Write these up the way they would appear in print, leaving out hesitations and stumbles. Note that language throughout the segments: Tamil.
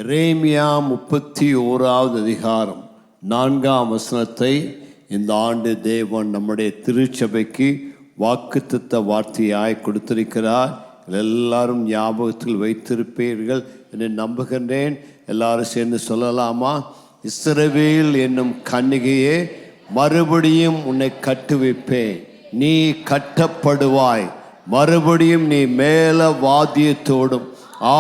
எரேமியா 31வது அதிகாரம் 4ஆம் வசனத்தை இந்த ஆண்டு தேவன் நம்முடைய திருச்சபைக்கு வாக்குத்தத்த வார்த்தையாய் கொடுத்திருக்கிறார். எல்லாரும் ஞாபகத்தில் வைத்திருப்பீர்கள் என்று நம்புகின்றேன். எல்லாரும் சேர்ந்து சொல்லலாமா? இஸ்ரவேல் என்னும் கன்னிகையே, மறுபடியும் உன்னை கட்டுவிப்பேன், நீ கட்டப்படுவாய். மறுபடியும் நீ மேல வாத்தியத்தோடும்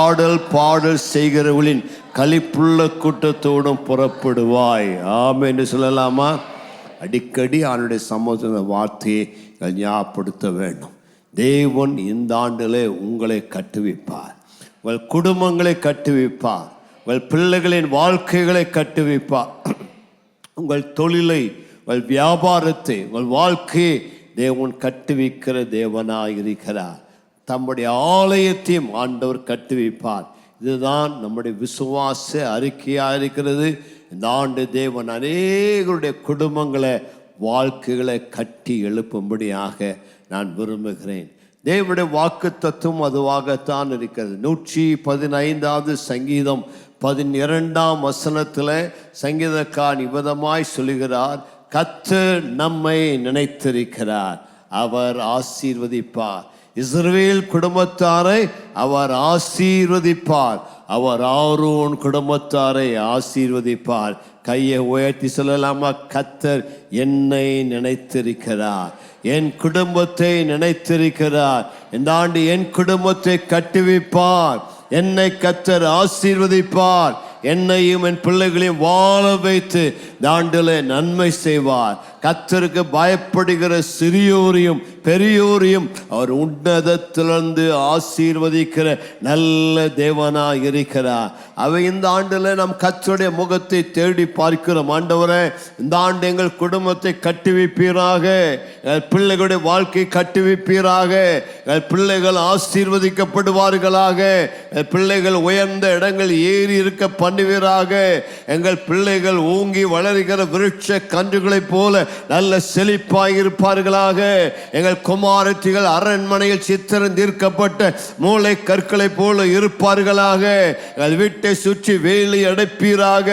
ஆடல் பாடல் செய்கிறவர்களின் களிப்புள்ள கூட்டத்தோடும் புறப்படுவாய். ஆமென் என்று சொல்லலாமா? அடிக்கடி அவனுடைய சமூகத்தின் வார்த்தையை ஞாபகப்படுத்த வேண்டும். தேவன் இந்த ஆண்டிலே உங்களை கட்டுவிப்பார், உங்கள் குடும்பங்களை கட்டுவிப்பார், உங்கள் பிள்ளைகளின் வாழ்க்கைகளை கட்டுவிப்பார், உங்கள் தொழிலை, உங்கள் வியாபாரத்தை, உங்கள் வாழ்க்கையை தேவன் கட்டுவிக்கிற தேவனாய் இருக்கிறார். தம்முடைய ஆலயத்தையும் ஆண்டவர் கட்டுவிப்பார். இதுதான் நம்முடைய விசுவாச அறிக்கையாக இருக்கிறது. இந்த ஆண்டு தேவன் அநேகருடைய குடும்பங்களை, வாழ்க்கைகளை கட்டி எழுப்பும்படியாக நான் விரும்புகிறேன். தேவனுடைய வாக்கு தத்துவம் அதுவாகத்தான் இருக்கிறது. 115வது சங்கீதம் 12ஆம் வசனத்தில் சங்கீதக்காரன் இவ்விதமாய் சொல்லுகிறார், கர்த்தர் நம்மை நினைத்திருக்கிறார், அவர் ஆசீர்வதிப்பார். இஸ்ரவேல் குடும்பத்தாரை அவர் ஆசீர்வதிப்பார், அவர் ஆரோன் குடும்பத்தாரை ஆசீர்வதிப்பார். கையை உயர்த்தி சொல்லலாமா? கர்த்தர் என்னை நினைத்திருக்கிறார், என் குடும்பத்தை நினைத்திருக்கிறார். இந்த ஆண்டு என் குடும்பத்தை கட்டுவிப்பார், என்னை கர்த்தர் ஆசீர்வதிப்பார், என்னையும் என் பிள்ளைகளையும் வாழ வைத்து இந்த ஆண்டிலே நன்மை செய்வார். கர்த்தருக்கு பயப்படுகிற சிறியோரையும் பெரியோரையும் அவர் உன்னதத்திலிருந்து ஆசீர்வதிக்கிற நல்ல தேவனாய் இருக்கிறார். அவை இந்த ஆண்டில் நம் கர்த்தருடைய முகத்தை தேடி பார்க்கிறோம். ஆண்டவரே, இந்த ஆண்டு எங்கள் குடும்பத்தை கட்டுவிப்பீராக, எங்கள் பிள்ளைகளுடைய வாழ்க்கை கட்டுவிப்பீராக, எங்கள் பிள்ளைகள் ஆசீர்வதிக்கப்படுவார்களாக, எங்கள் பிள்ளைகள் உயர்ந்த இடங்கள் ஏறி இருக்க பண்ணுவீராக, எங்கள் பிள்ளைகள் ஊங்கி வளர்கிற விருட்ச கன்றுகளைப் போல நல்ல செழிப்பாய் இருப்பார்களாக, எங்கள் குமாரத்திகள் அரண்மனையில் சித்திரம் தீர்க்கப்பட்ட மூளை கற்களை போல இருப்பார்களாக, எங்கள் வீட்டை சுற்றி வேலி அடைப்பீராக,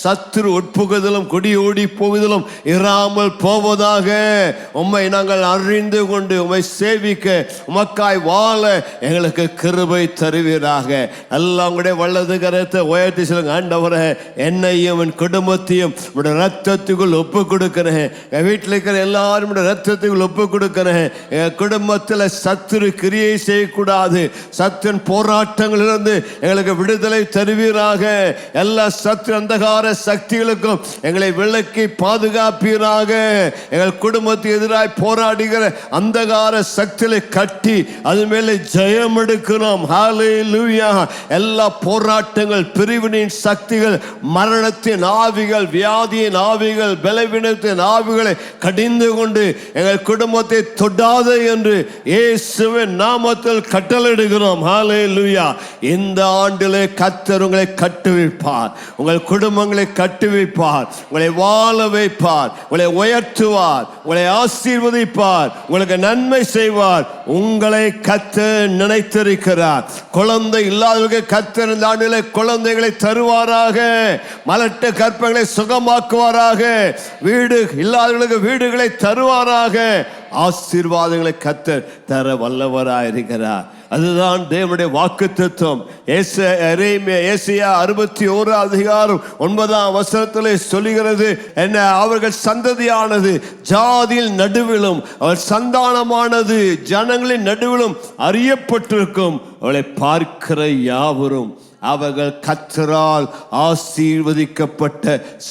சத்துரு உட்புகுதலும் குடியோடி போகுதலும் இராமல் போவதாக. உம்மை நாங்கள் அறிந்து கொண்டு உம்மை சேவிக்க, உமக்காய் வாழ எங்களுக்கு கிருபை தருவீராக. எல்லாம் உங்களுடைய வல்லது கரத்தை உயர்த்தி சொல்லுங்க. ஆண்டவரே, என்னையும் என் குடும்பத்தையும் உடைய ரத்தத்துக்குள் ஒப்பு கொடுக்கிறேன், என் வீட்டில் இருக்கிற எல்லாரும் ரத்தத்துக்குள் ஒப்பு கொடுக்கிறேன். என் குடும்பத்தில் சத்துரு கிரியை செய்யக்கூடாது, சத்துன் போராட்டங்களிலிருந்து எங்களுக்கு விடுதலை தருவீராக. எல்லா சத்து அந்தகார சக்திகளுக்கும் எங்களை விலக்கி பாதுகாப்பீராக. எங்கள் குடும்பத்துக்கு எதிராக போராடுகிற அந்தகார சக்திகளை கட்டி அது மேலே ஜெயம் எடுக்கிறோம். ஹல்லேலூயா. எல்லா போராட்டங்கள், பிரிவினின் சக்திகள், மரணத்தின் ஆவிகள், வியாதியின் ஆவிகள், பலவீனத்தின் ஆவிகளை கடிந்து கொண்டு எங்கள் குடும்பத்தை தொடாதே என்று இயேசுவின் நாமத்தில் கட்டளையிடுகிறோம். ஹல்லேலூயா. இந்த ஆண்டிலே கர்த்தர் உங்களை கட்டுவிப்பார், உங்கள் குடும்பங்களை கட்டுவிப்பார், உங்களை வாழ வைப்பார், உங்களை உயர்த்துவார், உங்களை ஆசீர்வதிப்பார், உங்களுக்கு நன்மை செய்வார். உங்களை கர்த்தர் நினைத்திருக்கிறார். குழந்தை இல்லாதவர்களுக்கு கர்த்தர் இந்த ஆண்டிலே குழந்தைகளை தருவாராக, மலட்டு கற்பங்களை சுகமாக்குவாராக, வீடு இல்லாதவர்களுக்கு வீடுகளை தருவாராக, ஆசீர்வாதங்களை கர்த்தர் தர வல்லவராயிருக்கிறார். அதுதான் தேவனுடைய வாக்குத்தத்தம். ஏசாயா 61 அதிகாரம் 9ஆம் வசனத்திலே சொல்லுகிறது, என்ன அவர்கள் சந்ததியானது ஜாதியில் நடுவிலும் அவர் சந்தானமானது ஜனங்களின் நடுவிலும் அறியப்பட்டிருக்கும். அவளை பார்க்கிற யாவரும் அவர்கள் கர்த்தரால் ஆசீர்வதிக்கப்பட்ட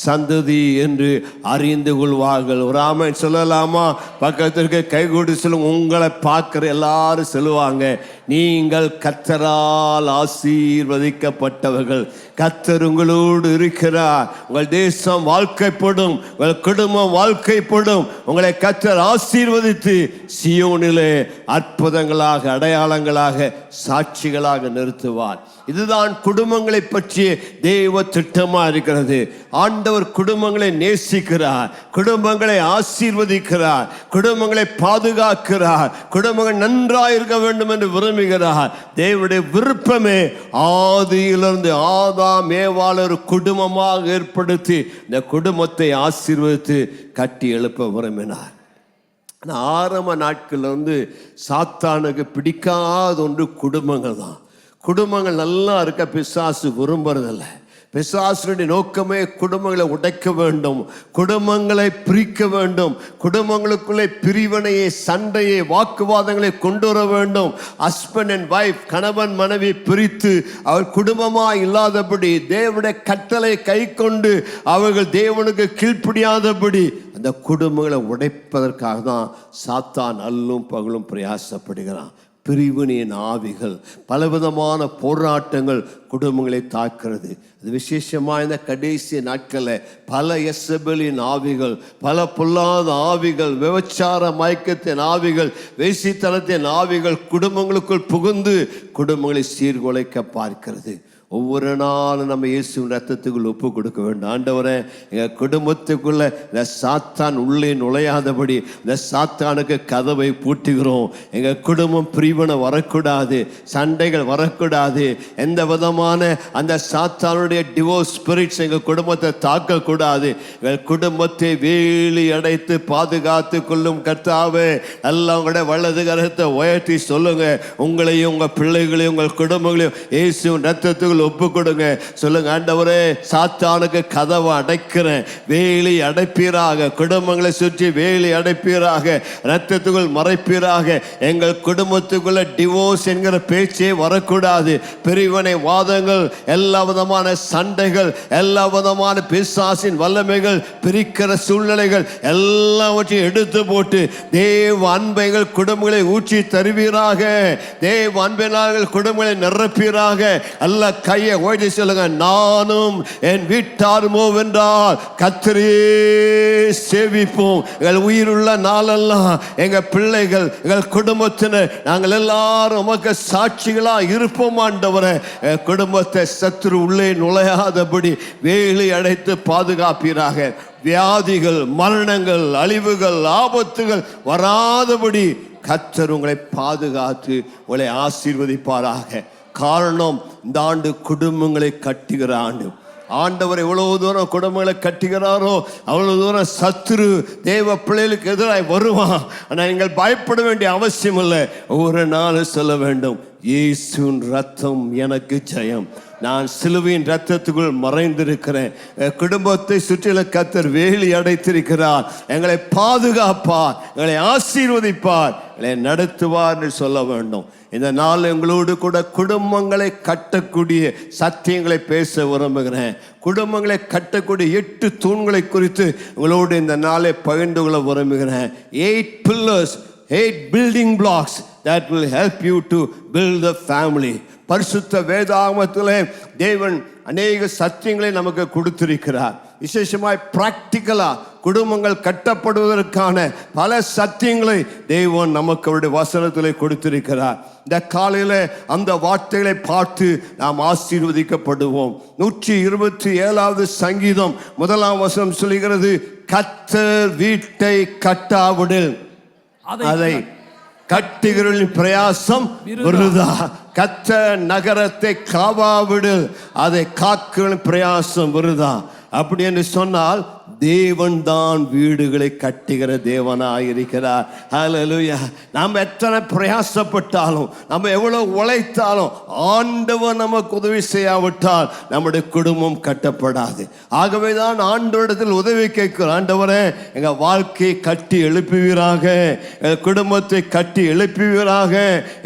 சந்ததி என்று அறிந்து கொள்வார்கள். ஒரு ஆமென் சொல்லலாமா? பக்கத்திற்கு கைகூடி சொல்லுங்க. உங்களை பார்க்கிற எல்லாரும் சொல்லுவாங்க, நீங்கள் கர்த்தரால் ஆசீர்வதிக்கப்பட்டவர்கள், கர்த்தர் உங்களோடு இருக்கிறார், உங்கள் தேசம் வாழ்க்கைப்படும், உங்கள் குடும்பம் வாழ்க்கைப்படும், உங்களை கர்த்தர் ஆசீர்வதித்து சியோனிலே அற்புதங்களாக, அடையாளங்களாக, சாட்சிகளாக நிறுத்துவார். இதுதான் குடும்பங்களை பற்றிய தேவ திட்டமா இருக்கிறது. ஆண்டவர் குடும்பங்களை நேசிக்கிறார், குடும்பங்களை ஆசீர்வதிக்கிறார், குடும்பங்களை பாதுகாக்கிறார், குடும்பங்கள் நன்றாக இருக்க வேண்டும் என்று விரும்புகிறார். விரும்புகிறார். தேவனுடைய விருப்பமே ஆதியிலிருந்து ஆதாம் ஏவாள் ஒரு குடும்பமாக ஏற்படுத்தி இந்த குடும்பத்தை ஆசீர்வதித்து கட்டி எழுப்ப விரும்பினார். ஆரம்ப நாட்கள்ல சாத்தானுக்கு பிடிக்காத ஒன்று குடும்பங்கள் தான். குடும்பங்கள் நல்லா இருக்க பிசாசு விரும்புறதில்லை. பிசாசுடைய நோக்கமே குடும்பங்களை உடைக்க வேண்டும், குடும்பங்களை பிரிக்க வேண்டும், குடும்பங்களுக்குள்ளே பிரிவினையை, சண்டையை, வாக்குவாதங்களை கொண்டு வர வேண்டும். ஹஸ்பண்ட் அண்ட் வைஃப், கணவன் மனைவி பிரித்து அவர் குடும்பமாக இல்லாதபடி, தேவனுடைய கட்டளை கை கொண்டு அவர்கள் தேவனுக்கு கீழ்ப்படியாதபடி அந்த குடும்பங்களை உடைப்பதற்காக தான் சாத்தான் அல்லும் பகலும் பிரயாசப்படுகிறான். பிரிவினையின் ஆவிகள், பலவிதமான போராட்டங்கள் குடும்பங்களை தாக்குறது. அது விசேஷமாக இந்த கடைசி நாட்களில் பல எசபெலின் ஆவிகள், பல பொல்லாத ஆவிகள், விபச்சார மயக்கத்தின் ஆவிகள், வேசித்தனத்தின் ஆவிகள் குடும்பங்களுக்குள் புகுந்து குடும்பங்களை சீர்குலைக்க பார்க்கிறது. ஒவ்வொரு நாளும் நம்ம இயேசுவின் ரத்தத்துக்குள் ஒப்பு கொடுக்க வேண்டும். ஆண்டவரே, எங்கள் குடும்பத்துக்குள்ள இந்த சாத்தான் உள்ளே நுழையாதபடி இந்த சாத்தானுக்கு கதவை பூட்டுகிறோம். எங்கள் குடும்பம் பிரிவினை வரக்கூடாது, சண்டைகள் வரக்கூடாது, எந்த விதமான அந்த சாத்தானுடைய டிவோர்ஸ் ஸ்பிரிட்ஸ் எங்கள் குடும்பத்தை தாக்கக்கூடாது. எங்கள் குடும்பத்தை வேலி அடைத்து பாதுகாத்து கொள்ளும் கர்த்தாவே, எல்லாம் உங்களுடைய வலது கரத்தை உயர்த்தி சொல்லுங்க. உங்களையும் உங்கள் பிள்ளைகளையும் உங்கள் குடும்பங்களையும் இயேசுவின் ரத்தத்துக்குள் ஒப்பு கொடுங்க. சொல்லுங்க, ஆண்டவரே, சாத்தானுக்கு கதவை அடைக்கிறேன், வேலி அடைப்பீராக, குடும்பங்களை சுற்றி வேலி அடைப்பீராக, ரத்தத்துக்குள் மறைப்பீராக. எங்கள் குடும்பத்துக்குள்ள டிவோர்ஸ் என்கிற பேச்சே வரக்கூடாது. பிரிவினை வாதங்கள், எல்லா விதமான சண்டைகள், எல்லா விதமான பிசாசின் வல்லமைகள், பிரிக்கிற சூழ்நிலைகள் எல்லாவற்றையும் எடுத்து போட்டு தேவ அன்பைகள் குடும்பங்களை ஊற்றி தருவீராக. தேவ அன்பினார்கள் குடும்பங்களை நிரப்பீராக. அல்ல கையை ஓய்ச்சி சொல்லுங்க, நானும் என் வீட்டாருமோ வென்றால் கர்த்தரையே சேவிப்போம். எங்கள் உயிருள்ள நாளெல்லாம் எங்க பிள்ளைகள், எங்கள் குடும்பத்தினர், நாங்கள் எல்லாரும் உமக்கு சாட்சிகளா இருப்போம். ஆண்டவரே, குடும்பத்தை சத்துரு உள்ளே நுழையாதபடி வேலி அடைத்து பாதுகாப்பீராக. வியாதிகள், மரணங்கள், அழிவுகள், ஆபத்துகள் வராதபடி கர்த்தர் உங்களை பாதுகாத்து உங்களை ஆசீர்வதிப்பாராக. காரணம், இந்த ஆண்டு குடும்பங்களை கட்டுகிற ஆண்டு. ஆண்டவர் எவ்வளவு தூரம் குடும்பங்களை கட்டுகிறாரோ அவ்வளவு தூரம் சத்துரு தேவ பிள்ளைகளுக்கு எதிராக வருவான். ஆனால் நீங்கள் பயப்பட வேண்டிய அவசியம் இல்லை. ஒவ்வொரு நாளும் சொல்ல வேண்டும், இயேசுவின் ரத்தம் எனக்கு ஜெயம். நான் சிலுவையின் ரத்தத்துக்குள் மறைந்திருக்கிறேன். குடும்பத்தை சுற்றில கர்த்தர் வேலி அடைத்திருக்கிறார். எங்களை பாதுகாப்பார், எங்களை ஆசீர்வதிப்பார், எங்களை நடத்துவார் என்று சொல்ல வேண்டும். இந்த நாள் எங்களோடு கூட குடும்பங்களை கட்டக்கூடிய சத்தியங்களை பேச விரும்புகிறேன். குடும்பங்களை கட்டக்கூடிய 8 தூண்களை குறித்து உங்களோடு இந்த நாளை பகிர்ந்து கொள்ள விரும்புகிறேன். 8 pillars, 8 building blocks that will help you to build the family. பரிசுத்த வேதாகமத்திலே தேவன் அநேக சத்தியங்களை நமக்கு கொடுத்திருக்கிறார். விசேஷமாய் பிராக்டிக்கலா குடும்பங்கள் கட்டப்படுவதற்கான பல சத்தியங்களை தேவன் நமக்கு அவருடைய வசனத்திலே கொடுத்திருக்கிறார். இந்த காலையில அந்த வார்த்தைகளை பார்த்து நாம் ஆசீர்வதிக்கப்படுவோம். 127வது சங்கீதம் 1ஆம் வசனம் சொல்கிறது, கர்த்தர் வீட்டை கட்டாவிடில் அதை கட்டுகிறவர்களின் பிரயாசம் விருதா. கர்த்தர் நகரத்தை காவாவிடில் அதை காக்கிறவர்களின் பிரயாசம் விருதா. அப்படி என்று சொன்னால் தேவன் தான் வீடுகளை கட்டுகிற தேவனாயிருக்கிறார். ஹல்லேலூயா. நாம் எத்தனை பிரயாசப்பட்டாலும், நம்ம எவ்வளவு உழைத்தாலும், ஆண்டவர் நமக்கு உதவி செய்யாவிட்டால் நம்முடைய குடும்பம் கட்டப்படாது. ஆகவே தான் ஆண்டவரிடத்தில் உதவி கேட்கிறோம். ஆண்டவரே, எங்கள் வாழ்க்கையை கட்டி எழுப்புவீராக, எங்கள் குடும்பத்தை கட்டி எழுப்புவீராக,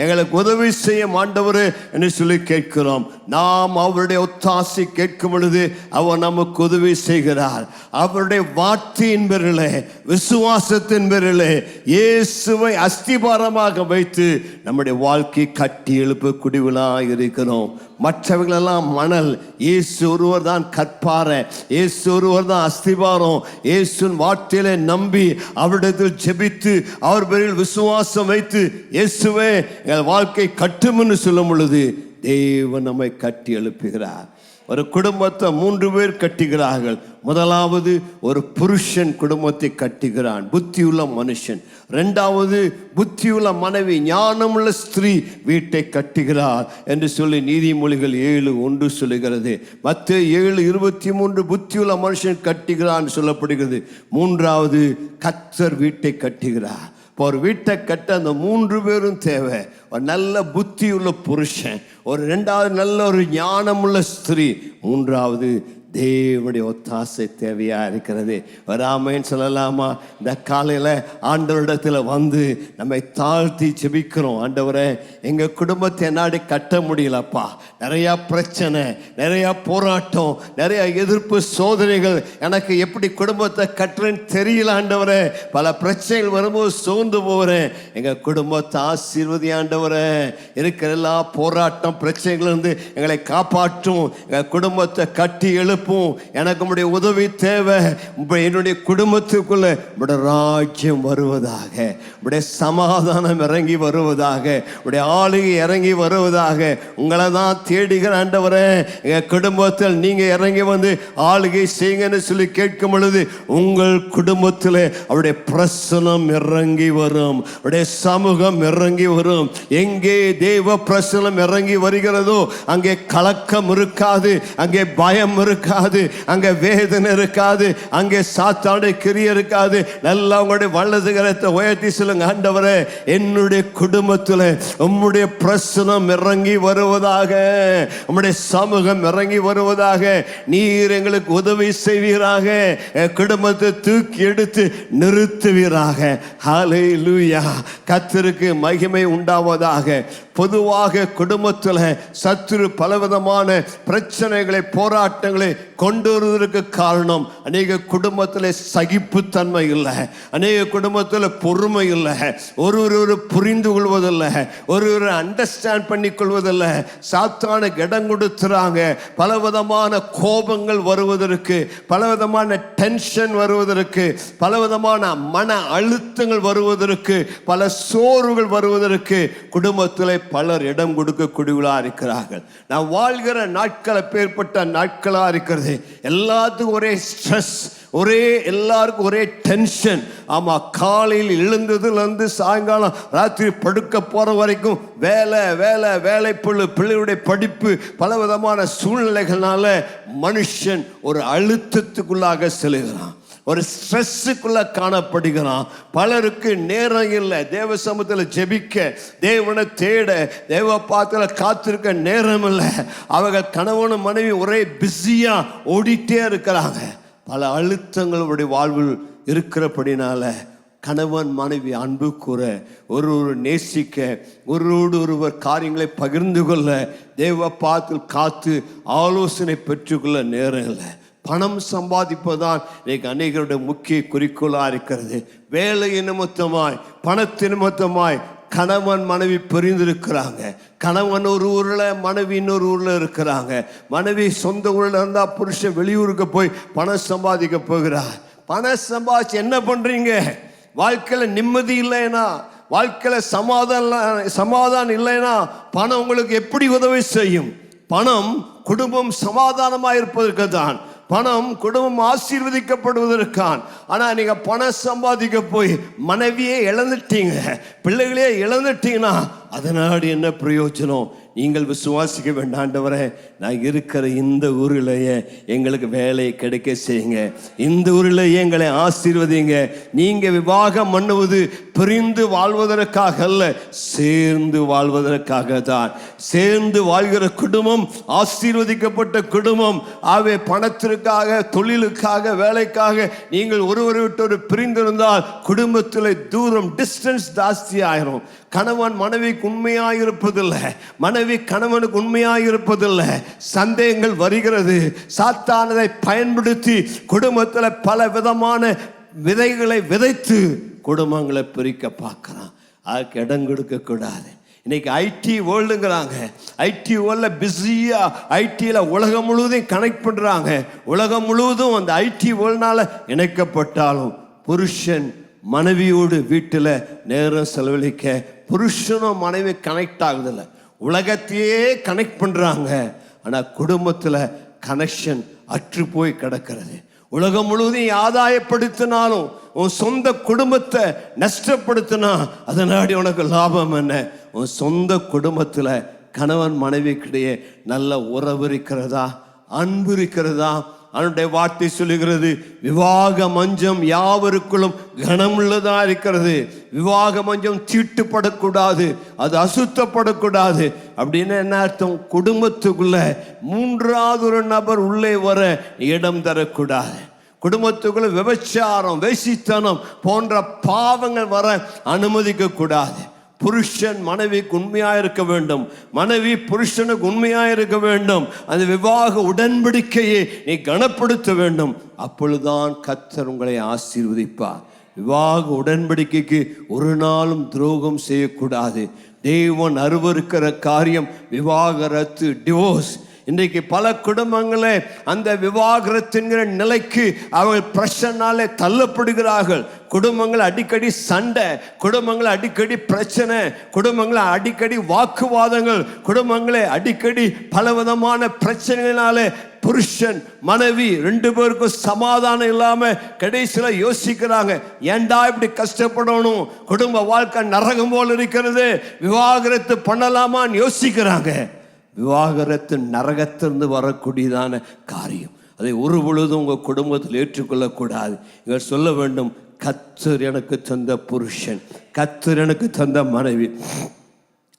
எங்களுக்கு உதவி செய்யும் ஆண்டவரே என்று சொல்லி கேட்கிறோம். நாம் அவருடைய ஒத்தாசை கேட்கும் பொழுது அவர் நமக்கு உதவி செய்கிறார். அவருடைய வார்த்தையின் பேரிலே, விசுவாசத்தின் பேரிலே இயேசுவை அஸ்திபாரமாக வைத்து நம்முடைய வாழ்க்கை கட்டி எழுப்பக்கூடியவர்களாக இருக்கிறோம். மற்றவர்களெல்லாம் மணல், இயேசு ஒருவர் தான் கற்பாறை, இயேசு ஒருவர் தான் அஸ்திபாரம். இயேசுவின் வார்த்தையிலே நம்பி அவரிடத்தில் ஜெபித்து அவர் பேரில் விசுவாசம் வைத்து இயேசுவே எங்கள் வாழ்க்கை கட்டும் என்று சொல்லும் பொழுது தேவன் நம்மை கட்டி எழுப்புகிறார். ஒரு குடும்பத்தை 3 பேர் கட்டுகிறார்கள். முதலாவது ஒரு புருஷன் குடும்பத்தை கட்டுகிறான், புத்தியுள்ள மனுஷன். 2வது புத்தியுள்ள மனைவி, ஞானமுள்ள ஸ்திரீ வீட்டை கட்டுகிறார் என்று சொல்லி நீதிமொழிகள் 7:1 சொல்லுகிறது. மத்தேயு 7:23 புத்தியுள்ள மனுஷன் கட்டுகிறான் சொல்லப்படுகிறது. 3வது கர்த்தர் வீட்டை கட்டுகிறார். இப்போ ஒரு வீட்டை கட்ட அந்த 3 பேரும் தேவை. ஒரு நல்ல புத்தியுள்ள புருஷன், ஒரு 2வது நல்ல ஒரு ஞானமுள்ள ஸ்திரீ, 3வது தேவனுடைய ஒத்தாசை தேவையா இருக்கிறது. வராமேன்னு சொல்லலாமா? இந்த காலையில் ஆண்டவரிடத்தில் வந்து நம்மை தாழ்த்தி ஜெபிக்கிறோம். ஆண்டவரே, எங்கள் குடும்பத்தை என்னாடி கட்ட முடியலப்பா, நிறையா பிரச்சனை, நிறையா போராட்டம், நிறைய எதிர்ப்பு சோதனைகள், எனக்கு எப்படி குடும்பத்தை கட்டுறேன்னு தெரியல ஆண்டவரே. பல பிரச்சனைகள் வரும்போது சோர்ந்து போகிறேன். எங்கள் குடும்பத்தை ஆசீர்வதி ஆண்டவரே. இருக்கிற எல்லா போராட்டம் பிரச்சனைகளிலிருந்து எங்களை காப்பாற்றும். எங்கள் குடும்பத்தை கட்டி எழுப்பும். எனக்கு உம்முடைய உதவி தேவை. என்னுடைய குடும்பத்துக்குள்ள உம்முடைய ராஜ்யம் வருவதாக, உம்முடைய சமாதானம் இறங்கி வருவதாக, உம்முடைய ஆளுகை இறங்கி வருவதாக. உங்களை தான் தேடுகிற ஆண்டவரே. எங்க குடும்பத்தில் நீங்க இறங்கி வந்து ஆளுகை செய்யுங்கன்னு சொல்லி கேட்கும் பொழுது உங்கள் குடும்பத்தில் அவருடைய பிரசனம் இறங்கி வரும், அவருடைய சமூகம் இறங்கி வரும். எங்கே தேவ பிரசனம் இறங்கி வருகிறதோ அங்கே கலக்கம் இருக்காது, அங்கே பயம் இருக்காது, அங்கே வேதனை இருக்காது, அங்கே சாத்தானுடைய கிரியை இருக்காது. நல்லா உங்களுடைய வலது கரத்தை உயர்த்தி சொல்லுங்க, ஆண்டவரே, என்னுடைய குடும்பத்தில் உம்முடைய பிரசனம் இறங்கி வருவதாக, உம்முடைய சமூகம் இறங்கி வருவதாக. நீர் எங்களுக்கு உதவி செய்வீராக, குடும்பத்தை தூக்கி எடுத்து நிறுத்துவீராக. ஹல்லேலூயா. கர்த்தருக்கு மகிமை உண்டாவதாக. பொதுவாக குடும்பத்தில் சத்துரு பலவிதமான பிரச்சனைகளை போராட்டங்களை கொண்டு வருவதற்கு காரணம், அநேக குடும்பத்தில் சகிப்புத்தன்மை இல்லை, அநேக குடும்பத்தில் பொறுமை இல்லை, ஒரு புரிந்து கொள்வதில்லை, ஒரு அண்டர்ஸ்டாண்ட் பண்ணி கொள்வதில்லை. சாத்தானுக்கு இடம் கொடுத்துறாங்க. பலவிதமான கோபங்கள் வருவதற்கு, பலவிதமான டென்ஷன் வருவதற்கு, பலவிதமான மன அழுத்தங்கள் வருவதற்கு, பல சோர்வுகள் வருவதற்கு குடும்பத்தில் பலர் இடம் கொடுக்கக்கூடியவர்களா இருக்கிறார்கள். நான் வாழ்கிற நாட்கள் அப்பேற்பட்ட நாட்களா இருக்கிறது. எல்லாத்துக்கும் ஒரே ஸ்ட்ரெஸ், எல்லாருக்கும் ஒரே டென்ஷன். ஆமா, காலையில் எழுந்ததுல இருந்து சாயங்காலம் ராத்திரி படுக்க போற வரைக்கும் வேலை வேலை வேலை, பிள்ளையுடைய படிப்பு, பலவிதமான சூழ்நிலைகளால மனுஷன் ஒரு அழுத்தத்துக்குள்ளாக செல்கிறான், ஒரு ஸ்ட்ரெஸ்ஸுக்குள்ள காணப்படுகிறான். பலருக்கு நேரம் இல்லை தேவ சமூகத்தில் ஜெபிக்க, தேவனை தேட, தேவ பாத்திர காத்திருக்க நேரம் இல்லை. அவங்க கணவனும் மனைவி ஒரே பிஸியா ஓடிட்டே இருக்கிறாங்க. பல அழுத்தங்களுடைய வாழ்வில் இருக்கிறபடினால கணவன் மனைவி அன்பு கூற, ஒரு நேசிக்க, ஒருவர் காரியங்களை பகிர்ந்து கொள்ள, தேவ பாத்தில் காத்து ஆலோசனை பெற்றுக்கொள்ள நேரம் இல்லை. பணம் சம்பாதிப்பதுதான் இன்னைக்கு அநேகருடைய முக்கிய குறிக்கோளாக இருக்கிறது. வேலை நிமித்தமாய், பணத்தின் நிமித்தமாய் கணவன் மனைவி பிரிந்திருக்கிறாங்க. கணவன் ஒரு ஊரில், மனைவி இன்னொரு ஊரில் இருக்கிறாங்க. மனைவி சொந்த ஊரில் இருந்தால் புருஷன் வெளியூருக்கு போய் பணம் சம்பாதிக்க போகிறார். பணம் சம்பாதிச்சு என்ன பண்ணுறீங்க? வாழ்க்கையில் நிம்மதி இல்லைன்னா, வாழ்க்கையில் சமாதானம் இல்லைன்னா பணம் உங்களுக்கு எப்படி உதவி செய்யும்? பணம் குடும்பம் சமாதானமாக இருப்பதற்கு தான், பணம் குடும்பம் ஆசீர்வதிக்கப்படுவதற்கான். ஆனால் நீங்கள் பணம் சம்பாதிக்க போய் மனைவியே இழந்துட்டீங்க, பிள்ளைகளே இழந்துட்டீங்கன்னா அதனால என்ன பிரயோஜனம்? நீங்கள் விசுவாசிக்க வேண்டாம், ஆண்டவரே, நான் இருக்கிற இந்த ஊரிலேயே எங்களுக்கு வேலை கிடைக்க செய்யுங்க, இந்த ஊரிலேயே எங்களை ஆசீர்வதிங்க. நீங்கள் விவாகம் பண்ணுவது பிரிந்து வாழ்வதற்காக அல்ல, சேர்ந்து வாழ்வதற்காக தான். சேர்ந்து வாழ்கிற குடும்பம் ஆசீர்வதிக்கப்பட்ட குடும்பம். ஆகவே பணத்திற்காக, தொழிலுக்காக, வேலைக்காக நீங்கள் ஒருவரை விட்டு ஒரு பிரிந்திருந்தால் குடும்பத்தில் தூரம், டிஸ்டன்ஸ் ஜாஸ்தி ஆயிரும். கணவன் மனைவிக்கு உண்மையாக இருப்பதில்லை, மனைவி கணவனுக்கு உண்மையாக இருப்பதில்லை. சந்தேகங்கள் வருகிறது. சாத்தானதை பயன்படுத்தி குடும்பத்தில் பல விதமான விதைகளை விதைத்து குடும்பங்களை பிரிக்க பார்க்கிறான். அதுக்கு இடம் கொடுக்க கூடாது. இன்னைக்கு ஐடி வேர்ல்டுங்கிறாங்க. ஐடி வேர்ல்டில் பிஸியாக, ஐடியில் உலகம் முழுவதும் கனெக்ட் பண்ணுறாங்க. உலகம் முழுவதும் அந்த ஐடி வேர்ல்டுனால இணைக்கப்பட்டாலும் புருஷன் மனைவியோடு வீட்டில் நேரம் செலவழிக்க புருஷனும் மனைவி கனெக்ட் ஆகுதில்லை. உலகத்தையே கனெக்ட் பண்ணுறாங்க. ஆனால் குடும்பத்தில் கனெக்ஷன் அற்று போய் கிடக்கிறது. உலகம் முழுவதும் ஆதாயப்படுத்தினாலும் உன் சொந்த குடும்பத்தை நஷ்டப்படுத்தினா அதனாடி உனக்கு லாபம் என்ன? உன் சொந்த குடும்பத்தில் கணவன் மனைவிக்கிடையே நல்ல உறவு இருக்கிறதா, அன்பு இருக்கிறதா? அவனுடைய வார்த்தை சொல்லுகிறது, விவாக மஞ்சம் யாவருக்குள்ளும் கனமுள்ளதா இருக்கிறது. விவாக மஞ்சம் தீட்டுப்படக்கூடாது, அது அசுத்தப்படக்கூடாது. அப்படின்னு என்ன அர்த்தம்? குடும்பத்துக்குள்ள மூன்றாவது ஒரு நபர் உள்ளே வர இடம் தரக்கூடாது. குடும்பத்துக்குள்ள விபச்சாரம், வேசித்தனம் போன்ற பாவங்கள் வர அனுமதிக்க கூடாது. புருஷன் மனைவிக்கு உண்மையா இருக்க வேண்டும், மனைவி புருஷனுக்கு உண்மையா இருக்க வேண்டும். அந்த விவாக உடன்படிக்கையை நீ கனப்படுத்த வேண்டும். அப்பொழுதுதான் கர்த்தர் உங்களை ஆசீர்வதிப்பார். விவாக உடன்படிக்கைக்கு ஒரு நாளும் துரோகம் செய்யக்கூடாது. தேவன் அருவருக்கிற காரியம் விவாகரத்து, டிவோர்ஸ். இன்றைக்கு பல குடும்பங்களே அந்த விவாகரத்துங்கிற நிலைக்கு அவர்கள் பிரச்சனாலே தள்ளப்படுகிறார்கள். குடும்பங்கள் அடிக்கடி சண்டை, குடும்பங்கள் அடிக்கடி பிரச்சனை, குடும்பங்கள் அடிக்கடி வாக்குவாதங்கள், குடும்பங்களே அடிக்கடி பலவிதமான பிரச்சனைகளினாலே புருஷன் மனைவி ரெண்டு பேருக்கும் சமாதானம் இல்லாம கடைசியில யோசிக்கிறாங்க, ஏண்டா இப்படி கஷ்டப்படணும், குடும்ப வாழ்க்கை நரகம் போல் இருக்கிறது, விவாகரத்து பண்ணலாமான்னு யோசிக்கிறாங்க. விவாகரத்து நரகத்திலிருந்து வரக்கூடியதான காரியம். அதை ஒரு பொழுதும் உங்கள் குடும்பத்தில் ஏற்றுக்கொள்ளக்கூடாது. இவர் சொல்ல வேண்டும், கர்த்தர் எனக்கு தந்த புருஷன், கர்த்தர் எனக்கு தந்த மனைவி,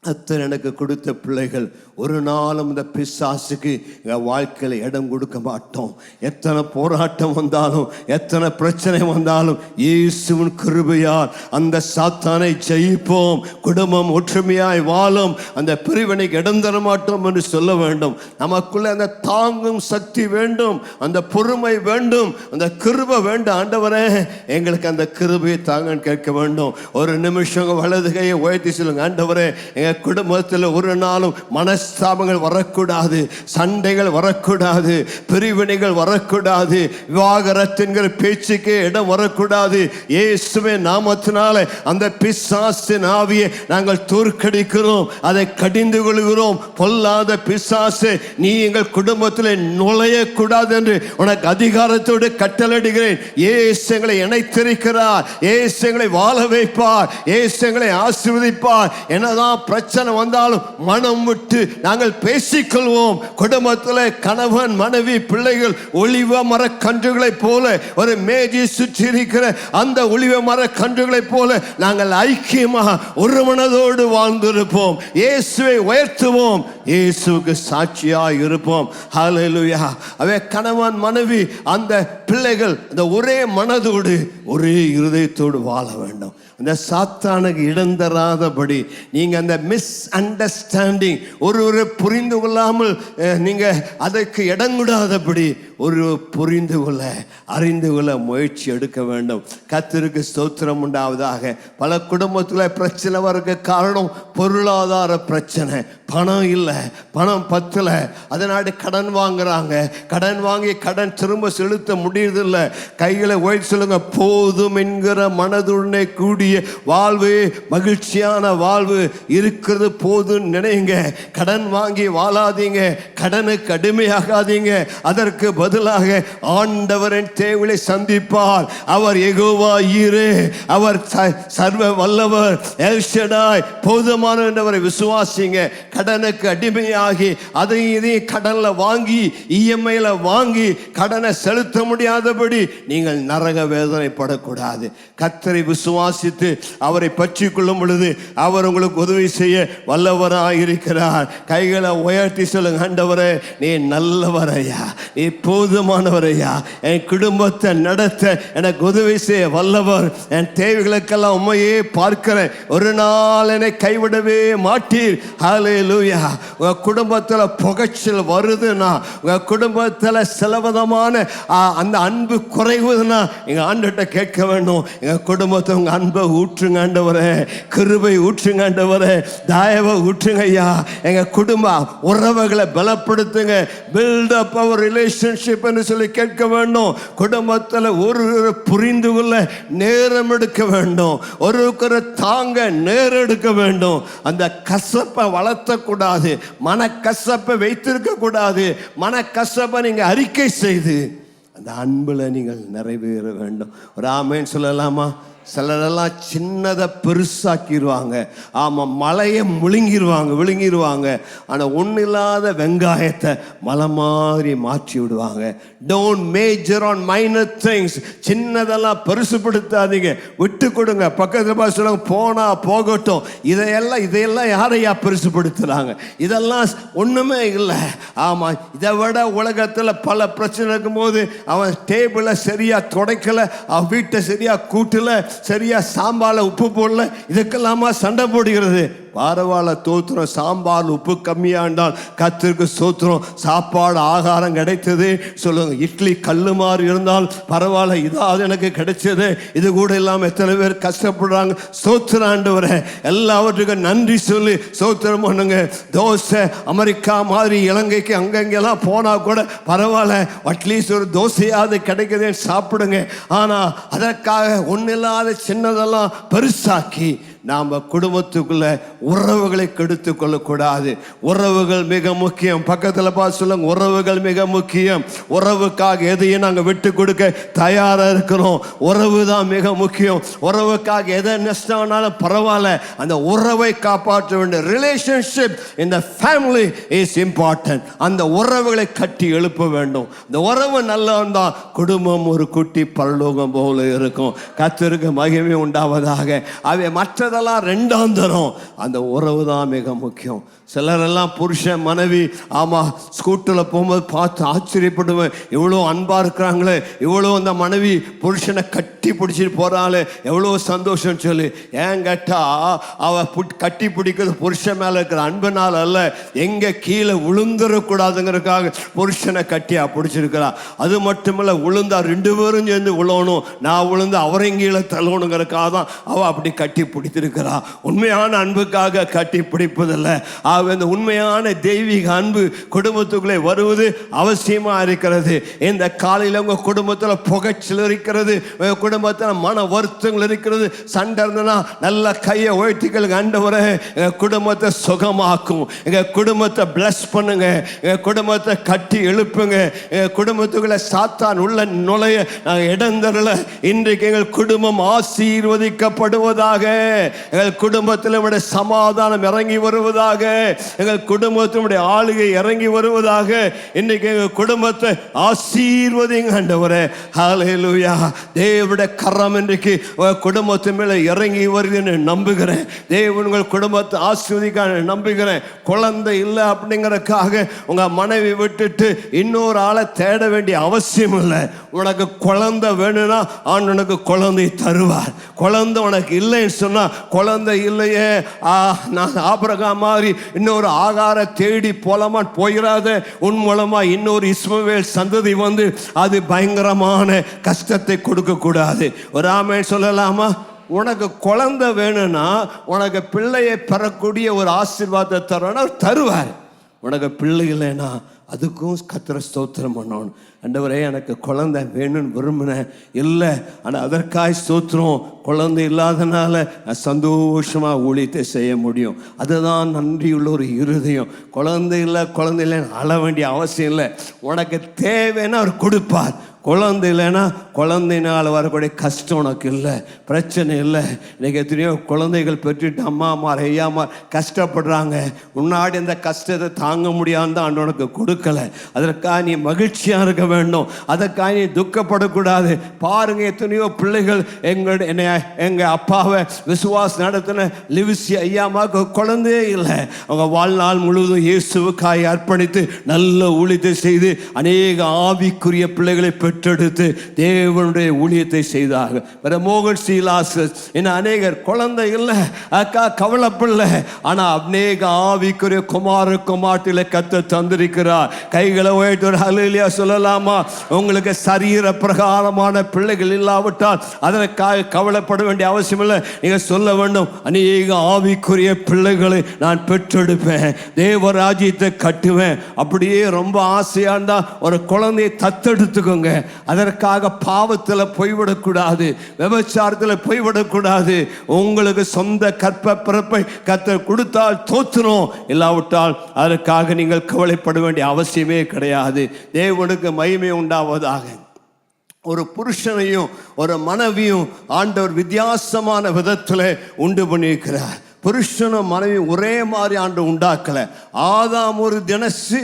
கர்த்தர் எனக்கு கொடுத்த பிள்ளைகள், ஒரு நாளும் இந்த பிசாசுக்கு எங்கள் வாழ்க்கையில் இடம் கொடுக்க மாட்டோம். எத்தனை போராட்டம் வந்தாலும், எத்தனை பிரச்சனை வந்தாலும் இயேசுவின் கிருபையால் அந்த சாத்தானை ஜெயிப்போம். குடும்பம் ஒற்றுமையாய் வாழும். அந்த பிரிவினைக்கு இடம் தர மாட்டோம் என்று சொல்ல வேண்டும். நமக்குள்ள அந்த தாங்கும் சக்தி வேண்டும், அந்த பொறுமை வேண்டும், அந்த கிருபை வேண்டும். ஆண்டவரே எங்களுக்கு அந்த கிருபையை தாங்கன்னு கேட்க வேண்டும். ஒரு நிமிஷம் வலது கையை உயர்த்தி சொல்லுங்க, ஆண்டவரே எங்கள் குடும்பத்தில் ஒரு நாளும் மனஸ்தாபங்கள் வரக்கூடாது, சண்டைகள் வரக்கூடாது, பிரிவினைகள் வரக்கூடாது, விவாகரத்துங்கிற பேச்சுக்கே இடம் வரக்கூடாது. இயேசுவே நாமத்தினால அந்த பிசாசின் ஆவியை நாங்கள் தோற்கடிக்கிறோம், அதை கடிந்து கொள்கிறோம். பொல்லாத பிசாசு, நீ எங்கள் குடும்பத்தில் நுழையக்கூடாது என்று உனக்கு அதிகாரத்தோடு கட்டளையிடுகிறேன். இயேசு எங்களை இணைத்திருக்கிறார், இயேசு எங்களை வாழ வைப்பார், இயேசு எங்களை ஆசீர்வதிப்பார். என்னதான் பிரச்சனை வந்தாலும் மனம் விட்டு நாங்கள் பேசிக்கொள்வோம். குடும்பத்தில் கணவன் மனைவி பிள்ளைகள் ஒளிவ மர கன்றுகளை போல, ஒரு மேஜை சுற்றி இருக்கிற அந்த ஒளிவ மர கன்றுகளை போல நாங்கள் ஐக்கியமாக ஒரு மனதோடு வாழ்ந்திருப்போம். இயேசுவை உயர்த்துவோம், இயேசுவுக்கு சாட்சியாக இருப்போம். ஹல்லேலூயா. அவே கணவன் மனைவி அந்த பிள்ளைகள் அந்த ஒரே மனதோடு ஒரே இருதயத்தோடு வாழ வேண்டும். அந்த சாத்தானுக்கு இடம் தராதபடி நீங்க அந்த மிஸ் அண்டர்ஸ்டாண்டிங், ஒரு புரிந்து கொள்ளாமல் நீங்க அதற்கு இடங்கூடாதபடி ஒரு புரிந்து கொள்ள அறிந்து கொள்ள முயற்சி எடுக்க வேண்டும். கர்த்தருக்கு ஸ்தோத்திரம் உண்டாவதாக. பல குடும்பத்தில் பிரச்சனை வரக்கு காரணம் பொருளாதார பிரச்சனை. பணம் இல்லை, பணம் பத்தல, அதனால கடன் வாங்குறாங்க. கடன் வாங்கி கடன் திரும்ப செலுத்த முடியறதில்லை. கைகளை உயர்த்தி சொல்லுங்க, போதும் என்கிற மனதுடனே கூடிய வாழ்வு, மகிழ்ச்சியான வாழ்வு இருக்கிறது போதும் நினைங்க. கடன் வாங்கி வாழாதீங்க, கடனுக்கு அடிமையாகாதீங்க. அதற்கு பதிலாக ஆண்டவரின் தேவையை சந்திப்பார். அவர் யெகோவா ஈரே, அவர் சர்வ வல்லவர், எல் ஷடாய், போதுமானவர் என்றவரை விசுவாசிங்க. கடனுக்கு அடிமையாகி அதை இதையும் கடன்ல வாங்கி இஎம்ஐல வாங்கி கடனை செலுத்த முடியாதபடி நீங்கள் நரக வேதனைப்படக்கூடாது. கர்த்தரை விசுவாசித்து அவரை பற்றி கொள்ளும் பொழுது அவர் உங்களுக்கு உதவி செய்ய வல்லவராக இருக்கிறார். கைகளை உயர்த்தி சொல்லுங்க, ஆண்டவரே நீ நல்லவரையா, நீ போதுமானவரையா, என் குடும்பத்தை நடத்த எனக்கு உதவி செய்ய வல்லவர். என் தேவைகளுக்கெல்லாம் உண்மையே பார்க்கிறேன், ஒரு நாள் என்னை கைவிடவே மாட்டீர். ஹல்லேலூயா. உங்க குடும்பத்தில் புகைச்சல் வருதுன்னா, உங்க குடும்பத்தில் சிலவிதமான அந்த அன்பு குறைவுதுன்னா எங்க ஆண்டவர்கிட்ட கேட்க வேண்டும். எங்க குடும்பத்தை உங்க அன்பை ஊற்றுங்க ஆண்டவரே, கிருபை ஊற்றுங்க ஆண்டவரே. தயவை விட்டுங்க ஐயா. எங்க குடும்ப உறவுகளை பலப்படுத்துங்க. பில்ட் அப் அவர் ரிலேஷன்ஷிப் என்று சொல்லி கேட்க வேண்டும். குடும்பத்தில் ஒரு புரிந்து கொள்ள நேரம் எடுக்க வேண்டும். ஒருவரை தாங்க நேரம் எடுக்க வேண்டும். அந்த கசப்பை வளர்த்தக்கூடாது, மனக்கசப்பை வைத்திருக்க கூடாது. மனக்கசப்பை நீங்க அறிக்கை செய்து அந்த அன்புல நீங்கள் நிறைவேற வேண்டும். ஒரு ஆமேன்னு சொல்லலாமா? சிலரெல்லாம் சின்னதை பெருசாக்கிடுவாங்க. ஆமாம், மலையை விழுங்கிடுவாங்க. ஆனால் ஒன்றும் இல்லாத வெங்காயத்தை மலை மாதிரி மாற்றி விடுவாங்க. Don't major on minor things. சின்னதெல்லாம் பெருசுப்படுத்தாதீங்க, விட்டு கொடுங்க. பக்கத்தில் சொல்லுவாங்க, போனா போகட்டும். இதையெல்லாம் யாரையா பெருசுப்படுத்துறாங்க? இதெல்லாம் ஒன்றுமே இல்லை. ஆமாம், இதை விட உலகத்தில் பல பிரச்சனை இருக்கும்போது அவன் டேபிளை சரியா துடைக்கல, அவன் வீட்டை சரியா கூட்டல, சரியா சாம்பார்ல உப்பு போடல, இதுக்கெல்லாமா சண்டை போடுகிறது? பரவாயில்ல, தோத்திரம். சாம்பார் உப்பு கம்மியாண்டால் கத்திற்கு சோத்திரம். சாப்பாடு ஆகாரம் கிடைத்தது சொல்லுங்க. இட்லி கல்லு மாதிரி இருந்தால் பரவாயில்ல, இதாவது எனக்கு கிடைச்சது. இது கூட இல்லாமல் எத்தனை பேர் கஷ்டப்படுறாங்க. சோத்திரம் ஆண்டவரே, எல்லாவற்றுக்கும் நன்றி சொல்லி சோத்திரம் பண்ணுங்க. தோசை அமெரிக்கா மாதிரி இலங்கைக்கு அங்கங்கெல்லாம் போனால் கூட பரவாயில்ல, அட்லீஸ்ட் ஒரு தோசையாவது கிடைக்குதுன்னு சாப்பிடுங்க. ஆனால் அதற்காக ஒன்றில்லாத சின்னதெல்லாம் பெருசாக்கி நாம் குடும்பத்துக்குள்ள உறவுகளை கெடுத்து கொள்ளக்கூடாது. உறவுகள் மிக முக்கியம். பக்கத்தில் பார்த்து சொல்லுங்க, உறவுகள் மிக முக்கியம். உறவுக்காக எதையும் நாங்கள் விட்டு கொடுக்க தயாராக இருக்கிறோம். உறவு தான் மிக முக்கியம். உறவுக்காக எதை நஷ்டம்னாலும் பரவாயில்ல, அந்த உறவை காப்பாற்ற வேண்டிய ரிலேஷன்ஷிப் இந்த ஃபேமிலி இஸ் இம்பார்ட்டன்ட். அந்த உறவுகளை கட்டி எழுப்ப வேண்டும். இந்த உறவு நல்லா இருந்தால் குடும்பம் ஒரு குட்டி பரலோகம் போல இருக்கும். கர்த்தருக்கு மகிமை உண்டாவதாக. அவை மற்றதெல்லாம் ரெண்டாம் தரம். அந்த உறவு தான் மிக முக்கியம். சிலரெல்லாம் புருஷன் மனைவி, ஆமாம், ஸ்கூட்டரில் போகும்போது பார்த்து ஆச்சரியப்படுவேன், இவ்வளோ அன்பாக இருக்கிறாங்களே, இவ்வளோ அந்த மனைவி புருஷனை கட்டி பிடிச்சிட்டு போகிறாங்களே, எவ்வளோ சந்தோஷம் சொல்லி. ஏன் கேட்டால் அவள் கட்டி பிடிக்கிறது புருஷன் மேலே இருக்கிற அன்புனால் அல்ல, எங்கே கீழே விழுந்துடக்கூடாதுங்கிறதுக்காக புருஷனை கட்டியா பிடிச்சிருக்கிறா. அது மட்டுமில்ல, விழுந்தா 2 பேரும் சேர்ந்து விழணும், நான் விழுந்து அவரையும் கீழே தள்ளணுங்கிறதுக்காக தான் அவள் அப்படி கட்டி பிடித்திருக்கிறா. உண்மையான அன்புக்காக கட்டி பிடிப்பதில்லை. இந்த உண்மையான தெய்வீக அன்பு குடும்பத்துக்குள்ளே வருவது அவசியமா இருக்கிறது. இந்த காலையில் உங்க குடும்பத்தில் புகைச்சல் இருக்கிறது, குடும்பத்தில் மன வருத்தங்கள் இருக்கிறது, சண்டை இருந்தனா நல்ல கையை உயர்த்திகள். ஆண்டவரே, எங்க குடும்பத்தை சுகமாக்கும், எங்க குடும்பத்தை பிளஸ் பண்ணுங்க, எங்க குடும்பத்தை கட்டி எழுப்புங்க. எங்க குடும்பத்துக்குள்ள சாத்தான் உள்ள நுழைய நாங்கள் இடம் தரல. இன்றைக்கு எங்கள் குடும்பம் ஆசீர்வதிக்கப்படுவதாக. எங்கள் குடும்பத்தில் சமாதானம் இறங்கி வருவதாக. எங்கள் குடும்பத்தினுடைய ஆளுகை இறங்கி வருவதாக. இன்னைக்கு எங்கள் குடும்பத்தை ஆசீர்வதிங்க ஆண்டவரே. ஹல்லேலூயா. தேவனுடைய கரம் இன்றைக்கு குடும்பத்தின் மேல இறங்கி வருதுன்னு நம்புகிறேன். தேவன் உங்கள் குடும்பத்தை ஆசீர்வதிக்க நம்புகிறேன். குழந்தை இல்லை அப்படிங்கறதுக்காக உங்க மனைவி விட்டுட்டு இன்னொரு ஆளை தேட வேண்டிய அவசியம் இல்லை. உனக்கு குழந்தை வேணும்னா ஆண்டவனுக்கு குழந்தை தருவார். குழந்தை உனக்கு இல்லைன்னு சொன்னா, குழந்தை இல்லையே நான் ஆபிரகாம் மாதிரி இன்னொரு ஆகார தேடி போலாமா போயிடாத. உன் மூலமா இன்னொரு இஸ்மவேல் சந்ததி வந்து அது பயங்கரமான கஷ்டத்தை கொடுக்க கூடாது. ஒரு ஆமென் சொல்லலாமா? உனக்கு குழந்தை வேணும்னா, உனக்கு பிள்ளையை பெறக்கூடிய ஒரு ஆசீர்வாதத்தை தரணும், தருவார். உனக்கு பிள்ளை இல்லைன்னா அதுக்கும் கர்த்தரை ஸ்தோத்திரம் பண்ணணும். ஆண்டவரே, எனக்கு குழந்தை வேணும்னு விரும்பினேன், இல்லை, ஆனால் அதற்காக ஸ்தோத்திரம். குழந்தை இல்லாதனால சந்தோஷமாக ஊழியத்தை செய்ய முடியும். அதுதான் நன்றியுள்ள ஒரு இருதயம். குழந்தை இல்லைன்னு அழ வேண்டிய அவசியம் இல்லை. உனக்கு தேவைன்னா அவர் கொடுப்பார். குழந்தை இல்லைன்னா குழந்தைனால் வரக்கூடிய கஷ்டம் உனக்கு இல்லை, பிரச்சனை இல்லை. இன்றைக்கி எத்தனையோ குழந்தைகள் பெற்றுட்டு அம்மாமார் ஐயாமார் கஷ்டப்படுறாங்க. முன்னாடி அந்த கஷ்டத்தை தாங்க முடியாமல் தான் ஆண்டவனுக்கு கொடுக்கலை. அதற்காக நீ மகிழ்ச்சியாக இருக்க வேண்டும், அதற்காக நீ துக்கப்படக்கூடாது. பாருங்க, எத்தனையோ பிள்ளைகள் எங்கள் அப்பாவை விசுவாசம் நடத்தின லிவிசி ஐயாமாவுக்கு குழந்தையே இல்லை. அவங்க வாழ்நாள் முழுவதும் இயேசுவுக்காய் அர்ப்பணித்து நல்ல ஊழியத்தை செய்து அநேக ஆவிக்குரிய பிள்ளைகளை பெற்றெடுத்து தேவனுடைய ஊழியத்தை செய்தார்கள். மோகன் சீலாசஸ் இன்னும் அநேகர் குழந்தை இல்லை, அக்கா கவலைப்படல. ஆனால் அநேக ஆவிக்குரிய குமாரத்தில கத்த தந்திருக்கிறார். கைகளை உயர்த்தி ஒரு ஹல்லேலூயா சொல்லலாமா? உங்களுக்கு சரீர பிரகாரமான பிள்ளைகள் இல்லாவிட்டால் அதற்காக கவலை கவலைப்பட வேண்டிய அவசியம் இல்லை. நீங்கள் சொல்ல வேண்டும், அநேக ஆவிக்குரிய பிள்ளைகளை நான் பெற்றெடுப்பேன், தேவராஜ்யத்தை கட்டுவேன். அப்படியே ரொம்ப ஆசையா இருந்தா ஒரு குழந்தையை தத்தெடுத்துக்கோங்க. அதற்காக பாவத்தில் போய்விடக்கூடாது, விபச்சாரத்தில் போய்விடக்கூடாது. உங்களுக்கு சொந்த கற்ப பிறப்பை கர்த்தர் கொடுத்தால் தோத்துரும், இல்லாவிட்டால் அதற்காக நீங்கள் கவலைப்பட வேண்டிய அவசியமே கிடையாது. தேவனுக்கு மகிமை உண்டாவதாக. ஒரு புருஷனையும் ஒரு மனைவியும் ஆண்டவர் வித்தியாசமான விதத்தில் உண்டு பண்ணியிருக்கிறார். புருஷனும் மனைவியும் ஒரே மாதிரி ஆண்டு உண்டாக்கல. ஆதாம் ஒரு தினசு,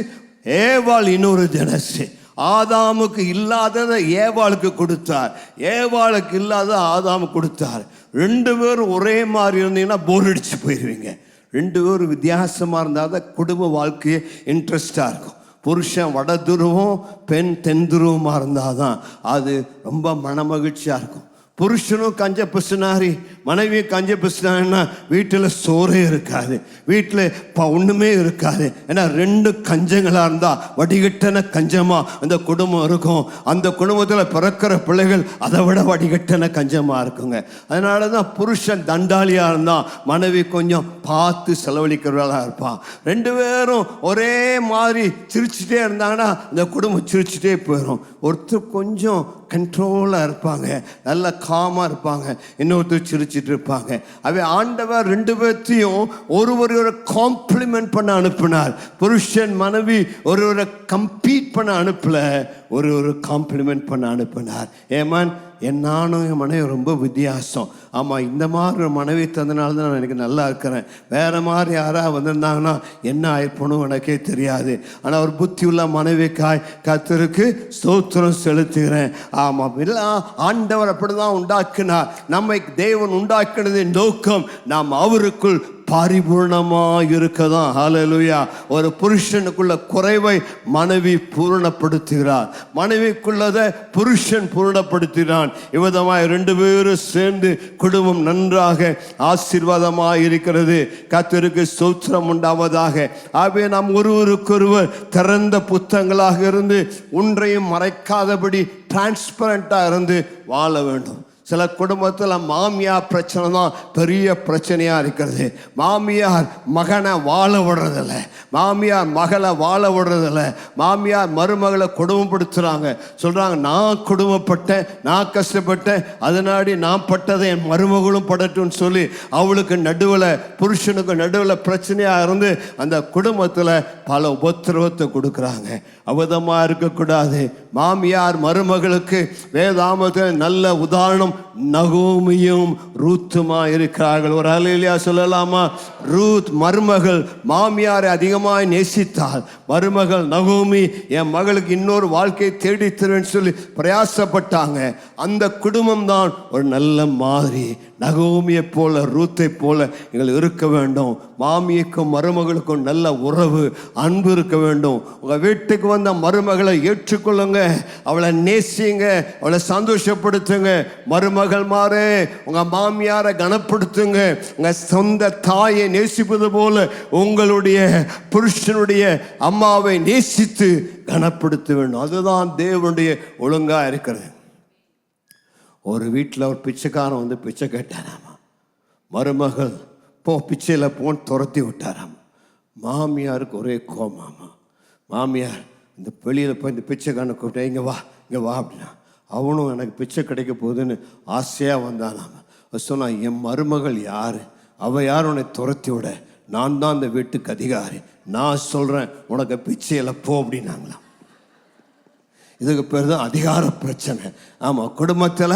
ஏவாள் இன்னொரு தினசு. ஆதாமுக்கு இல்லாததை ஏவாளுக்கு கொடுத்தார், ஏவாளுக்கு இல்லாத ஆதாமுக்கு கொடுத்தார். ரெண்டு பேரும் ஒரே மாதிரி இருந்தீங்கன்னா போர் அடிச்சு போயிடுவீங்க. ரெண்டு பேரும் வித்தியாசமாக இருந்தால் தான் குடும்ப வாழ்க்கையே இன்ட்ரெஸ்டாக இருக்கும். புருஷன் வட துருவம், பெண் தென் துருவமாக இருந்தால் தான் அது ரொம்ப மனமகிழ்ச்சியாக இருக்கும். புருஷனும் கஞ்ச பிசுனாரி, மனைவியும் கஞ்ச பிசுனாரின்னா வீட்டில் சோறே இருக்காது, வீட்டில் ஒன்றுமே இருக்காது. ஏன்னா ரெண்டு கஞ்சங்களாக இருந்தால் வடிகட்டன கஞ்சமாக அந்த குடும்பம் இருக்கும். அந்த குடும்பத்தில் பிறக்கிற பிள்ளைகள் அதை விட வடிகட்டன கஞ்சமாக இருக்குங்க. அதனால தான் புருஷன் தண்டாளியாக இருந்தால் மனைவி கொஞ்சம் பார்த்து செலவழிக்கிறவர்களாக இருப்பான். ரெண்டு பேரும் ஒரே மாதிரி சிரிச்சுட்டே இருந்தாங்கன்னா இந்த குடும்பம் சிரிச்சுட்டே போயிடும். ஒருத்தர் கொஞ்சம் கண்ட்ரோலாக இருப்பாங்க, நல்ல காமாக இருப்பாங்க, இன்னொருத்தர் சிரிச்சிட்டு இருப்பாங்க. அவை ஆண்டவர் ரெண்டு பேர்த்தையும் ஒருவரை காம்ப்ளிமெண்ட் பண்ண அனுப்பினார். புருஷன் மனைவி ஒருவரை கம்பீட் பண்ண அனுப்பல, ஒரு காம்ப்ளிமெண்ட் பண்ண அனுப்பினார். ஏமான், நானும் என் மனைவி ரொம்ப வித்தியாசம். ஆமாம், இந்த மாதிரி ஒரு மனைவி தந்தனால தான் நான் எனக்கு நல்லா இருக்கிறேன். வேறு மாதிரி யாராவது வந்திருந்தாங்கன்னா என்ன ஆயிருப்பணும் எனக்கே தெரியாது. ஆனால் ஒரு புத்தி உள்ள மனைவிக்காய் கர்த்தருக்கு ஸ்தோத்திரம் செலுத்துகிறேன். ஆமாம், இல்லை ஆண்டவர் அப்படி தான் உண்டாக்கினார். நம்மை தேவன் உண்டாக்கினதின் நோக்கம் நாம் அவருக்குள் பரிபூர்ணமாக இருக்கதான். ஹல்லேலூயா. ஒரு புருஷனுக்குள்ள குறைவை மனைவி பூரணப்படுத்துகிறார், மனைவிக்குள்ளதை புருஷன் பூரணப்படுத்துகிறான். இவ்விதமாய் ரெண்டு பேரும் சேர்ந்து குடும்பம் நன்றாக ஆசீர்வாதமாக இருக்கிறது. கர்த்தருக்கு ஸ்தோத்திரம் உண்டாவதாக. ஆகவே நாம் ஒருவருக்கொருவர் திறந்த புத்தகங்களாக இருந்து ஒன்றையும் மறைக்காதபடி டிரான்ஸ்பரண்டாக இருந்து வாழ வேண்டும். சில குடும்பத்தில் மாமியார் பிரச்சனை தான் பெரிய பிரச்சனையாக இருக்கிறது. மாமியார் மகனை வாழ விடுறதில்லை, மாமியார் மகளை வாழ விடுறதில்லை, மாமியார் மருமகளை கொடுமைப்படுத்துகிறாங்க. சொல்கிறாங்க, நான் குடும்பப்பட்டேன், நான் கஷ்டப்பட்டேன், அதனாடி நான் பட்டதை என் மருமகளும் படட்டும்னு சொல்லி அவளுக்கு நடுவில், புருஷனுக்கு நடுவில் பிரச்சனையாக இருந்து அந்த குடும்பத்தில் பல உபத்திரவத்தை கொடுக்குறாங்க. அவதமாக இருக்கக்கூடாது. மாமியார் மருமகளுக்கு வேதாமத்தில் நல்ல உதாரணம் நகோமியும் ரூத்துமா இருக்கிறார்கள். ஒரு அல்லேலூயா சொல்லலாமா? ரூத் மருமகள் மாமியாரை அதிகமாக நேசித்தாள். மருமகள் நகோமி என் மகளுக்கு இன்னொரு வாழ்க்கையை தேடி தருவேன்னு சொல்லி பிரயாசப்பட்டாங்க. அந்த குடும்பம் தான் ஒரு நல்ல மாதிரி. நகோமியை போல ரூத்தை போல நீங்கள் இருக்க வேண்டும். மாமியக்கும் மருமகளுக்கும் நல்ல உறவு, அன்பு இருக்க வேண்டும். உங்கள் வீட்டுக்கு வந்த மருமகளை ஏற்றுக்கொள்ளுங்க, அவளை நேசிங்க, அவளை சந்தோஷப்படுத்துங்க. மருமகள் மாறே உங்கள் மாமியாரை கனப்படுத்துங்க. உங்கள் சொந்த தாயை நேசிப்பது போல உங்களுடைய புருஷனுடைய அம்மாவை நேசித்து கனப்படுத்த வேண்டும். அதுதான் தேவனுடைய ஒழுங்காக இருக்கிறது. ஒரு வீட்டில் ஒரு பிச்சைக்காரன் வந்து பிச்சை கேட்டாராமா. மருமகள் போ பிச்சையில் போன்னு துரத்தி விட்டாராமா. மாமியாருக்கு ஒரே கோமாமா. மாமியார் இந்த வெளியில் போய் இந்த பிச்சைக்காரனை கூப்பிட்டேன், இங்கே வா இங்கே வா அப்படின்னா. அவனும் எனக்கு பிச்சை கிடைக்க போகுதுன்னு ஆசையாக வந்தானாமா. சொன்னான், என் மருமகள் யார், அவள் யார் உன்னை துரத்தி விட? நான் தான் அந்த வீட்டுக்கு அதிகாரி, நான் சொல்கிறேன் உனக்கு பிச்சையில் போ அப்படின்னாங்களாம். இதுக்கு பேர் தான் அதிகார பிரச்சனை. ஆமாம், குடும்பத்தில்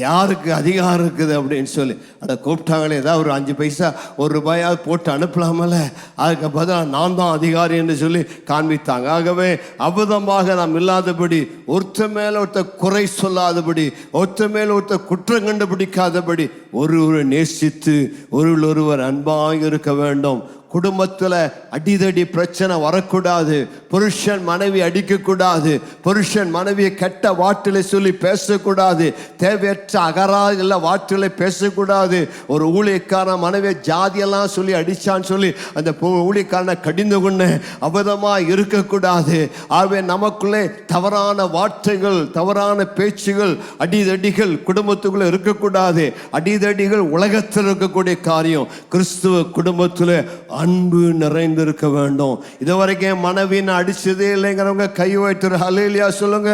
யாருக்கு அதிகாரம் இருக்குது அப்படின்னு சொல்லி அதை கூப்பிட்டாங்களே, ஏதாவது ஒரு 5 பைசா ₹1 போட்டு அனுப்பலாமல, அதுக்கு பதிலாக நான் தான் அதிகாரி என்று சொல்லி காண்பித்தாங்க. ஆகவே அபதமாக நாம் இல்லாதபடி, ஒருத்தர் மேலே ஒருத்தர் குறை சொல்லாதபடி, ஒருத்தர் மேலே ஒருத்தர் குற்றம் கண்டுபிடிக்காதபடி ஒருவரை நேசித்து ஒருவர் அன்பாக இருக்க வேண்டும். குடும்பத்தில் அடிதடி பிரச்சனை வரக்கூடாது. புருஷன் மனைவி அடிக்கக்கூடாது. புருஷன் மனைவியை கெட்ட வார்த்தைகளை சொல்லி பேசக்கூடாது. தேவையற்ற அகராதில் வார்த்தைகளை பேசக்கூடாது. ஒரு ஊழியக்காரன் மனைவியை ஜாதியெல்லாம் சொல்லி அடிச்சான்னு சொல்லி அந்த ஊழியக்காரனை கடிந்து கொண்டு அபதமாக இருக்கக்கூடாது. ஆகவே நமக்குள்ளே தவறான வார்த்தைகள், தவறான பேச்சுகள், அடிதடிகள் குடும்பத்துக்குள்ளே இருக்கக்கூடாது. அடிதடிகள் உலகத்தில் இருக்கக்கூடிய காரியம். கிறிஸ்துவ குடும்பத்தில் அன்பு நிறைந்திருக்க வேண்டும். இதுவரைக்கும் மனைவின்னு அடிச்சதே இல்லைங்கிறவங்க கை வைத்து ஹல்லேலூயா சொல்லுங்க.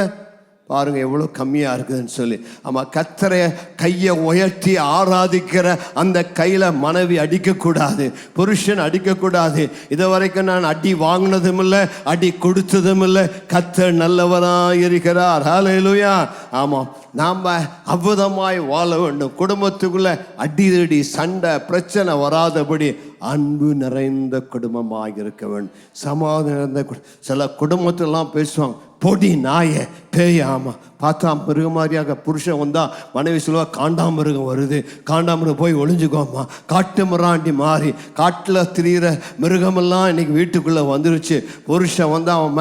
பாருங்க எவ்வளோ கம்மியாக இருக்குதுன்னு சொல்லி. ஆமாம், கர்த்தரை கையை உயர்த்தி ஆராதிக்கிற அந்த கையில் மனைவி அடிக்கக்கூடாது, புருஷன் அடிக்கக்கூடாது. இது வரைக்கும் நான் அடி வாங்கினதும் இல்லை, அடி கொடுத்ததும் இல்லை. கர்த்தர் நல்லவராக இருக்கிறார். ஹல்லேலூயா. ஆமாம், நாம் அற்புதமாய் வாழ வேண்டும். குடும்பத்துக்குள்ள அடிதடி சண்டை பிரச்சனை வராதபடி அன்பு நிறைந்த குடும்பமாக இருக்க வேண்டும். சமாதானம். சில குடும்பத்திலாம் பேசுவாங்க, பொடி நாய பேயாமா பார்த்தா மிருகமாரியாக புருஷன் வந்தா மனைவி சொல்லுவா, காண்டாமிருகம் வருது, காண்டாமிருகம் போய் ஒளிஞ்சுக்கோமா. காட்டு மிராண்டி மாறி காட்டில் திரிகிற மிருகமெல்லாம் இன்னைக்கு வீட்டுக்குள்ளே வந்துருச்சு. புருஷன் வந்து அவன்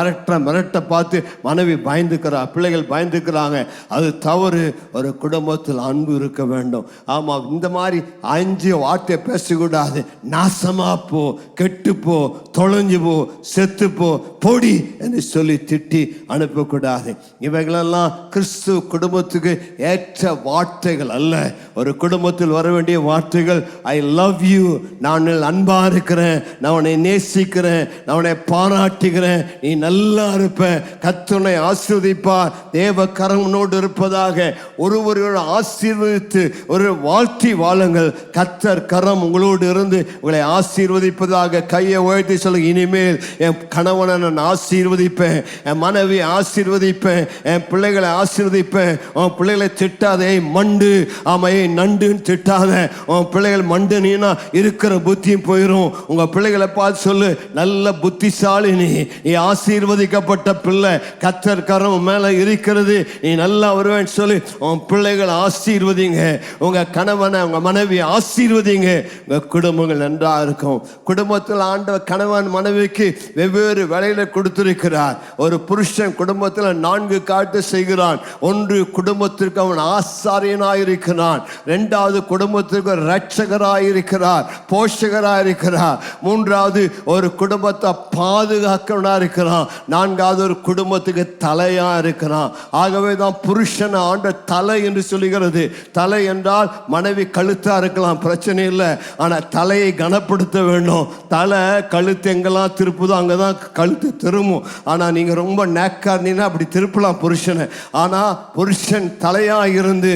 மிரட்ட பார்த்து மனைவி பயந்துக்கிறா, பிள்ளைகள் பயந்துக்கிறாங்க. அது தவறு. ஒரு குடும்பத்தில் அன்பு இருக்க வேண்டும். ஆமாம், இந்த மாதிரி 5 வார்த்தையை பேசக்கூடாது. நாசமா போ, கெட்டுப்போ, தொலைஞ்சு போ, செத்து போ, பொடி என்று சொல்லி திட்டி அனுப்பக்கூடாது. இவைகளெல்லாம் கிறிஸ்து குடும்பத்துக்கு ஏற்ற வார்த்தைகள் அல்ல. ஒரு குடும்பத்தில் வர வேண்டிய வார்த்தைகள், ஐ லவ் யூ, நான் அன்பா இருக்கிறேன், நான் உன்னை நேசிக்கிறேன், நான் உன்னை பாராட்டுகிறேன், நீ நல்லா இருப்ப, கர்த்தரை ஆசீர்வதிப்பார், தேவ கரனோடு இருப்பதாக ஒருவரோடு ஆசீர்வதித்து ஒரு வாழ்த்தி வாழுங்கள். கர்த்தர் கரம் உங்களோடு இருந்து உங்களை ஆசீர்வதிப்பதாக. கையை உயர்த்தி சொல்லுங்க, இனிமேல் என் கணவனை நான் ஆசீர்வதிப்பேன், என் மனைவி ஆசீர்வதிப்பேன், என் பிள்ளைகளை ஆசீர்வதிப்பேன். உன் பிள்ளைகளை திட்டாதே மண்டு, ஆமா நண்டுன்னு திட்டாத. உன் பிள்ளைகள் மண்டு நீனா இருக்கிற புத்தியும் போயிடும். உங்க பிள்ளைகளை பார்த்து சொல்லு, நல்ல புத்திசாலி நீ ஆசீர்வதிக்கப்பட்ட பிள்ளை, கர்த்தர் கரம் மேல இருக்கிறது, நீ நல்லா வருவேன்னு சொல்லி உன் பிள்ளைகளை ஆசீர்வதிங்க. உங்க கணவனை உங்க மனைவி ஆசீர்வதிங்க. உங்க குடும்பங்கள் நன்றாக இருக்கும். குடும்பத்தில் ஆண்டவர் கணவன் மனைவிக்கு வெவ்வேறு வேலையில கொடுத்திருக்கிறார். ஒரு புருஷன் குடும்பத்தில் 4 காட்டு செய்கிறான். 1, குடும்பத்திற்கு அவன் ஆசாரியனாயிருக்கிறான். 2வது, குடும்பத்திற்கு இரட்சகராயிருக்கிறார், போஷகராயிருக்கிறார். 3வது, ஒரு குடும்பத்தை பாதுகாக்கிறவனா இருக்கிறான். 4வது, ஒரு குடும்பத்துக்கு தலையா இருக்கிறான். ஆகவே தான் புருஷன் ஆண்ட தலை என்று சொல்லுகிறது. தலை என்றால் மனைவி கழுத்தா இருக்கலாம், பிரச்சனை இல்லை. ஆனா தலையை கனப்படுத்த வேண்டும். தலை கழுத்து எங்கெல்லாம் திருப்புதோ அங்கதான் கழுத்து திரும்பும். ஆனா நீங்க ரொம்ப நேக்கார்னா அப்படி திருப்பலாம் புருஷனை. ஆனா புருஷன் தலையா இருந்து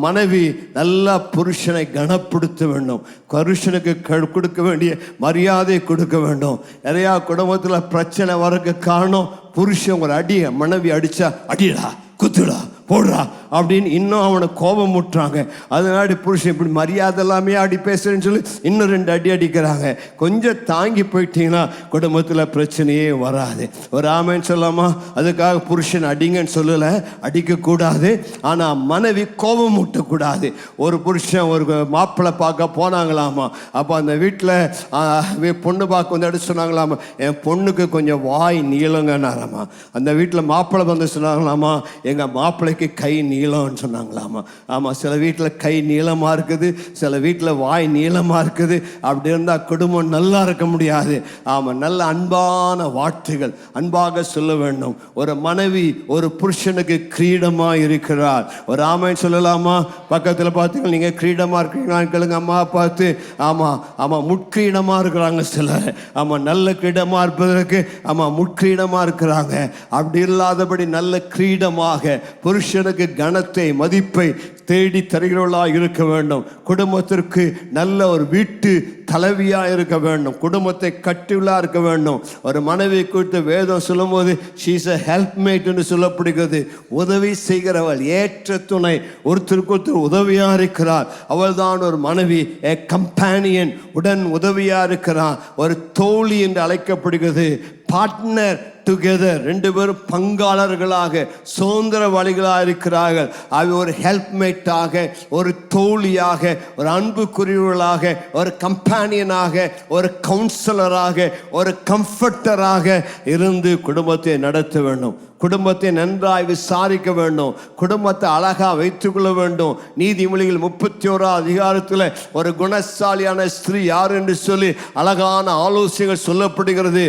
மனைவி நல்லா புருஷனை கனப்படுத்த வேண்டும். புருஷனுக்கு கொடுக்க வேண்டிய மரியாதை கொடுக்க வேண்டும். நிறையா குடும்பத்தில் பிரச்சனை வரக்கு காரணம் புருஷன் ஒரு அடிய மனைவி அடிச்சா, அடிடா குத்துடா போடுறா அப்படின்னு இன்னும் அவனை கோபம் முட்டுறாங்க. அதனாடி புருஷன் இப்படி மரியாதை எல்லாமே அடி பேசுறேன்னு சொல்லி இன்னும் 2 அடி அடிக்கிறாங்க. கொஞ்சம் தாங்கி போயிட்டீங்கன்னா குடும்பத்தில் பிரச்சனையே வராது. ஒரு ஆமைன்னு சொல்லாமா? அதுக்காக புருஷன் அடிங்கன்னு சொல்லலை, அடிக்கக்கூடாது. ஆனால் மனைவி கோபம் முட்டக்கூடாது. ஒரு புருஷன் ஒரு மாப்பிள்ளை பார்க்க போனாங்களாமா. அப்போ அந்த வீட்டில் பொண்ணு பார்க்க வந்து அடிச்சு சொன்னாங்களாமா, என் பொண்ணுக்கு கொஞ்சம் வாய் நீளங்கன்னாராமா. அந்த வீட்டில் மாப்பிள்ளை வந்து சொன்னாங்களாமா, எங்கள் மாப்பிள்ளைக்கு கை நீளம்னு சொன்னாங்களாமா. ஆமாம், சில வீட்டில் கை நீளமாக இருக்குது, சில வீட்டில் வாய் நீளமாக இருக்குது. அப்படி இருந்தால் குடும்பம் நல்லா இருக்க முடியாது. ஆமாம், நல்ல அன்பான வார்த்தைகள் அன்பாக சொல்ல வேண்டும். ஒரு மனைவி ஒரு புருஷனுக்கு கிரீடமாக இருக்கிறார். ஒரு ஆமைன்னு சொல்லலாமா? பக்கத்தில் பார்த்தீங்கன்னா நீங்கள் கிரீடமாக இருக்கிறீங்களான்னு கேளுங்க அம்மா பார்த்து. ஆமாம் ஆமாம், முட்கிரீடமாக இருக்கிறாங்க சிலர். ஆமாம், நல்ல கிரீடமாக இருப்பதற்கு ஆமாம் முட்கிரீடமாக இருக்கிறாங்க. அப்படி இல்லாதபடி நல்ல கிரீடமாக புருஷனுக்கு கனத்தை மதிப்பை தேடி தருகிறவர்களாக இருக்க வேண்டும். குடும்பத்திற்கு நல்ல ஒரு வீட்டு தலைவியாக இருக்க வேண்டும். குடும்பத்தை கட்டியுள்ளா இருக்க வேண்டும். ஒரு மனைவி குறித்து வேதம் சொல்லும் போது ஷீஸ் அ ஹெல்ப்மேட் என்று சொல்லப்படுகிறது. உதவி செய்கிறவள், ஏற்ற துணை, ஒருத்தருக்கு உதவியாக இருக்கிறார். அவள் தான் ஒரு மனைவி. ஏ கம்பேனியன், உடன் உதவியாக இருக்கிறார். ஒரு தோழி என்று அழைக்கப்படுகிறது. பார்ட்னர் டுகெதர், 2 பேரும் பங்காளர்களாக சுதந்திரவாளிகளாக இருக்கிறார்கள். அது ஒரு ஹெல்ப்மேட் டீம்மேட்டாக, ஒரு தோழியாக, ஒரு அன்புக்குரியவர்களாக, ஒரு கம்பானியனாக, ஒரு கவுன்சிலராக, ஒரு கம்ஃபர்டராக இருந்து குடும்பத்தை நடத்த வேண்டும். குடும்பத்தை நன்றாய் விசாரிக்க வேண்டும். குடும்பத்தை அழகா வைத்துக் கொள்ள வேண்டும். நீதிமொழிகள் 31 அதிகாரத்தில் ஒரு குணசாலியான ஸ்திரீ யார் என்று சொல்லி அழகான ஆலோசனைகள் சொல்லப்படுகிறது.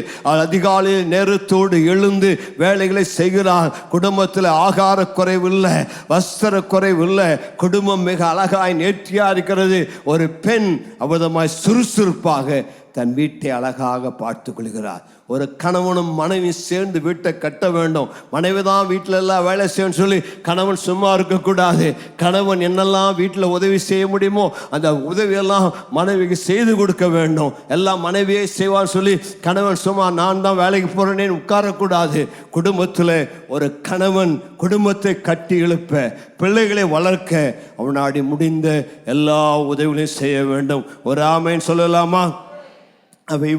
அதிகாலையில் நேரத்தோடு எழுந்து வேலைகளை செய்கிறார். குடும்பத்தில் ஆகார குறைவில்லை, வஸ்திர குறைவில்லை, குடும்பம் மிக அழகாய் நேர்த்தியா இருக்கிறது. ஒரு பெண் அவதமாய் சுறுசுறுப்பாக தன் வீட்டை அழகாக பார்த்து கொள்கிறார். ஒரு கணவனும் மனைவி சேர்ந்து வீட்டை கட்ட வேண்டும். மனைவி தான் வீட்டில் எல்லாம் வேலை செய்யணும்னு சொல்லி கணவன் சும்மா இருக்கக்கூடாது. கணவன் என்னெல்லாம் வீட்டில் உதவி செய்ய முடியுமோ அந்த உதவியெல்லாம் மனைவிக்கு செய்து கொடுக்க வேண்டும். எல்லாம் மனைவியே செய்வான்னு சொல்லி கணவன் சும்மா நான் தான் வேலைக்கு போகிறேன்னு உட்காரக்கூடாது. குடும்பத்தில் ஒரு கணவன் குடும்பத்தை கட்டி எழுப்ப, பிள்ளைகளை வளர்க்க அவனாடி முடிந்த எல்லா உதவிகளையும் செய்ய வேண்டும். ஒரு ஆமைன்னு சொல்லலாமா?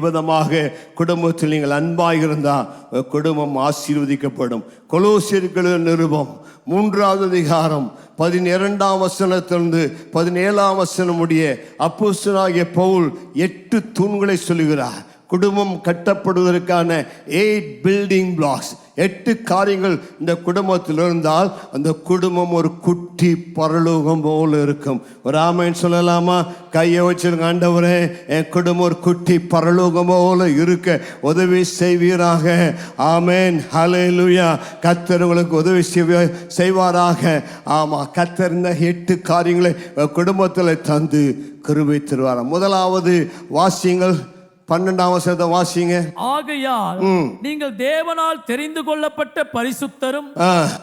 விதமாக குடும்பத்தில் நீங்கள் அன்பாக இருந்தால் குடும்பம் ஆசீர்வதிக்கப்படும். கொலோசியர்கள் நிருபம் 3 அதிகாரம் 12 வசனத்திலிருந்து 17 வசனம் முடிய அப்போஸ்தலனாகிய பவுல் 8 தூண்களை சொல்லுகிறார். குடும்பம் கட்டப்படுவதற்கான 8 பில்டிங் பிளாக்ஸ், 8 காரியங்கள் இந்த குடும்பத்தில் இருந்தால் அந்த குடும்பம் ஒரு குட்டி பரலோகம் போல இருக்கும். ஒரு ஆமைன்னு சொல்லலாமா? கையை வச்சிருங்க. ஆண்டவரே, என் குடும்பம் ஒரு குட்டி பரலோகம் போல இருக்க உதவி செய்வீராக. ஆமேன், ஹல்லேலூயா. கர்த்தர் உங்களுக்கு உதவி செய்வாராக. ஆமா, கர்த்தர் இந்த 8 காரியங்களை குடும்பத்தில் தந்து கிருபை தருவார். முதலாவது வாசியங்கள் 12 வசனத்தை வாசிங்க. ஆகையால் நீங்கள் தேவனால் தெரிந்து கொள்ளப்பட்ட பரிசுத்தரும்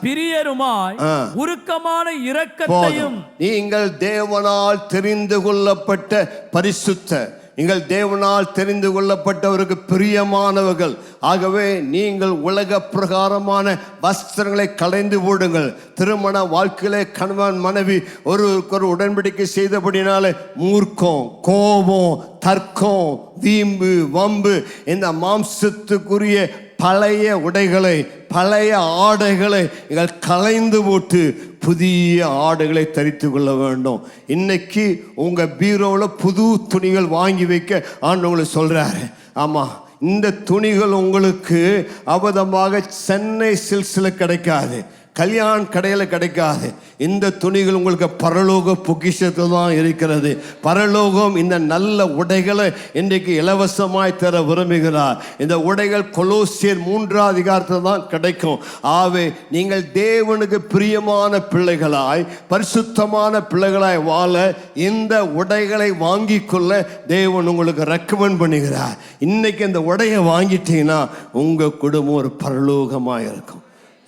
பிரியருமாய் உருக்கமான இரக்கத்தையும். நீங்கள் தேவனால் தெரிந்து கொள்ளப்பட்ட பரிசுத்த, நீங்கள் தேவனால் தெரிந்து கொள்ளப்பட்டவருக்கு பிரியமானவர்கள். ஆகவே நீங்கள் உலக பிரகாரமான வஸ்திரங்களை களைந்து போடுங்கள். திருமண வாழ்க்கையிலே கணவன் மனைவி ஒருவருக்கொரு உடன்படிக்கை செய்தபடினாலே மூர்க்கம், கோபம், தர்க்கம், வீம்பு, வம்பு, இந்த மாம்சத்துக்குரிய பழைய உடைகளை, பழைய ஆடைகளை நீங்கள் களைந்து போட்டு புதிய ஆடைகளை தரித்து கொள்ள வேண்டும். இன்னைக்கு உங்க பீரோவில் புது துணிகள் வாங்கி வைக்க ஆண்டவங்களை சொல்றாரு. ஆமா, இந்த துணிகள் உங்களுக்கு அவதமாக சென்னை சில்க்ஸில் கிடைக்காது, கல்யாண கடையில் கிடைக்காது. இந்த துணிகள் உங்களுக்கு பரலோக பொக்கிஷத்தில் தான் இருக்கிறது. பரலோகம் இந்த நல்ல உடைகளை இன்றைக்கு இலவசமாய் தர விரும்புகிறார். இந்த உடைகள் கொலோசியர் 3 அதிகாரத்தில் தான் கிடைக்கும். ஆவே நீங்கள் தேவனுக்கு பிரியமான பிள்ளைகளாய், பரிசுத்தமான பிள்ளைகளாய் வாழ இந்த உடைகளை வாங்கி கொள்ள தேவன் உங்களுக்கு ரெக்கமெண்ட் பண்ணுகிறார். இன்னைக்கு இந்த உடையை வாங்கிட்டீங்கன்னா உங்க குடும்பம் ஒரு பரலோகமாக இருக்கும்.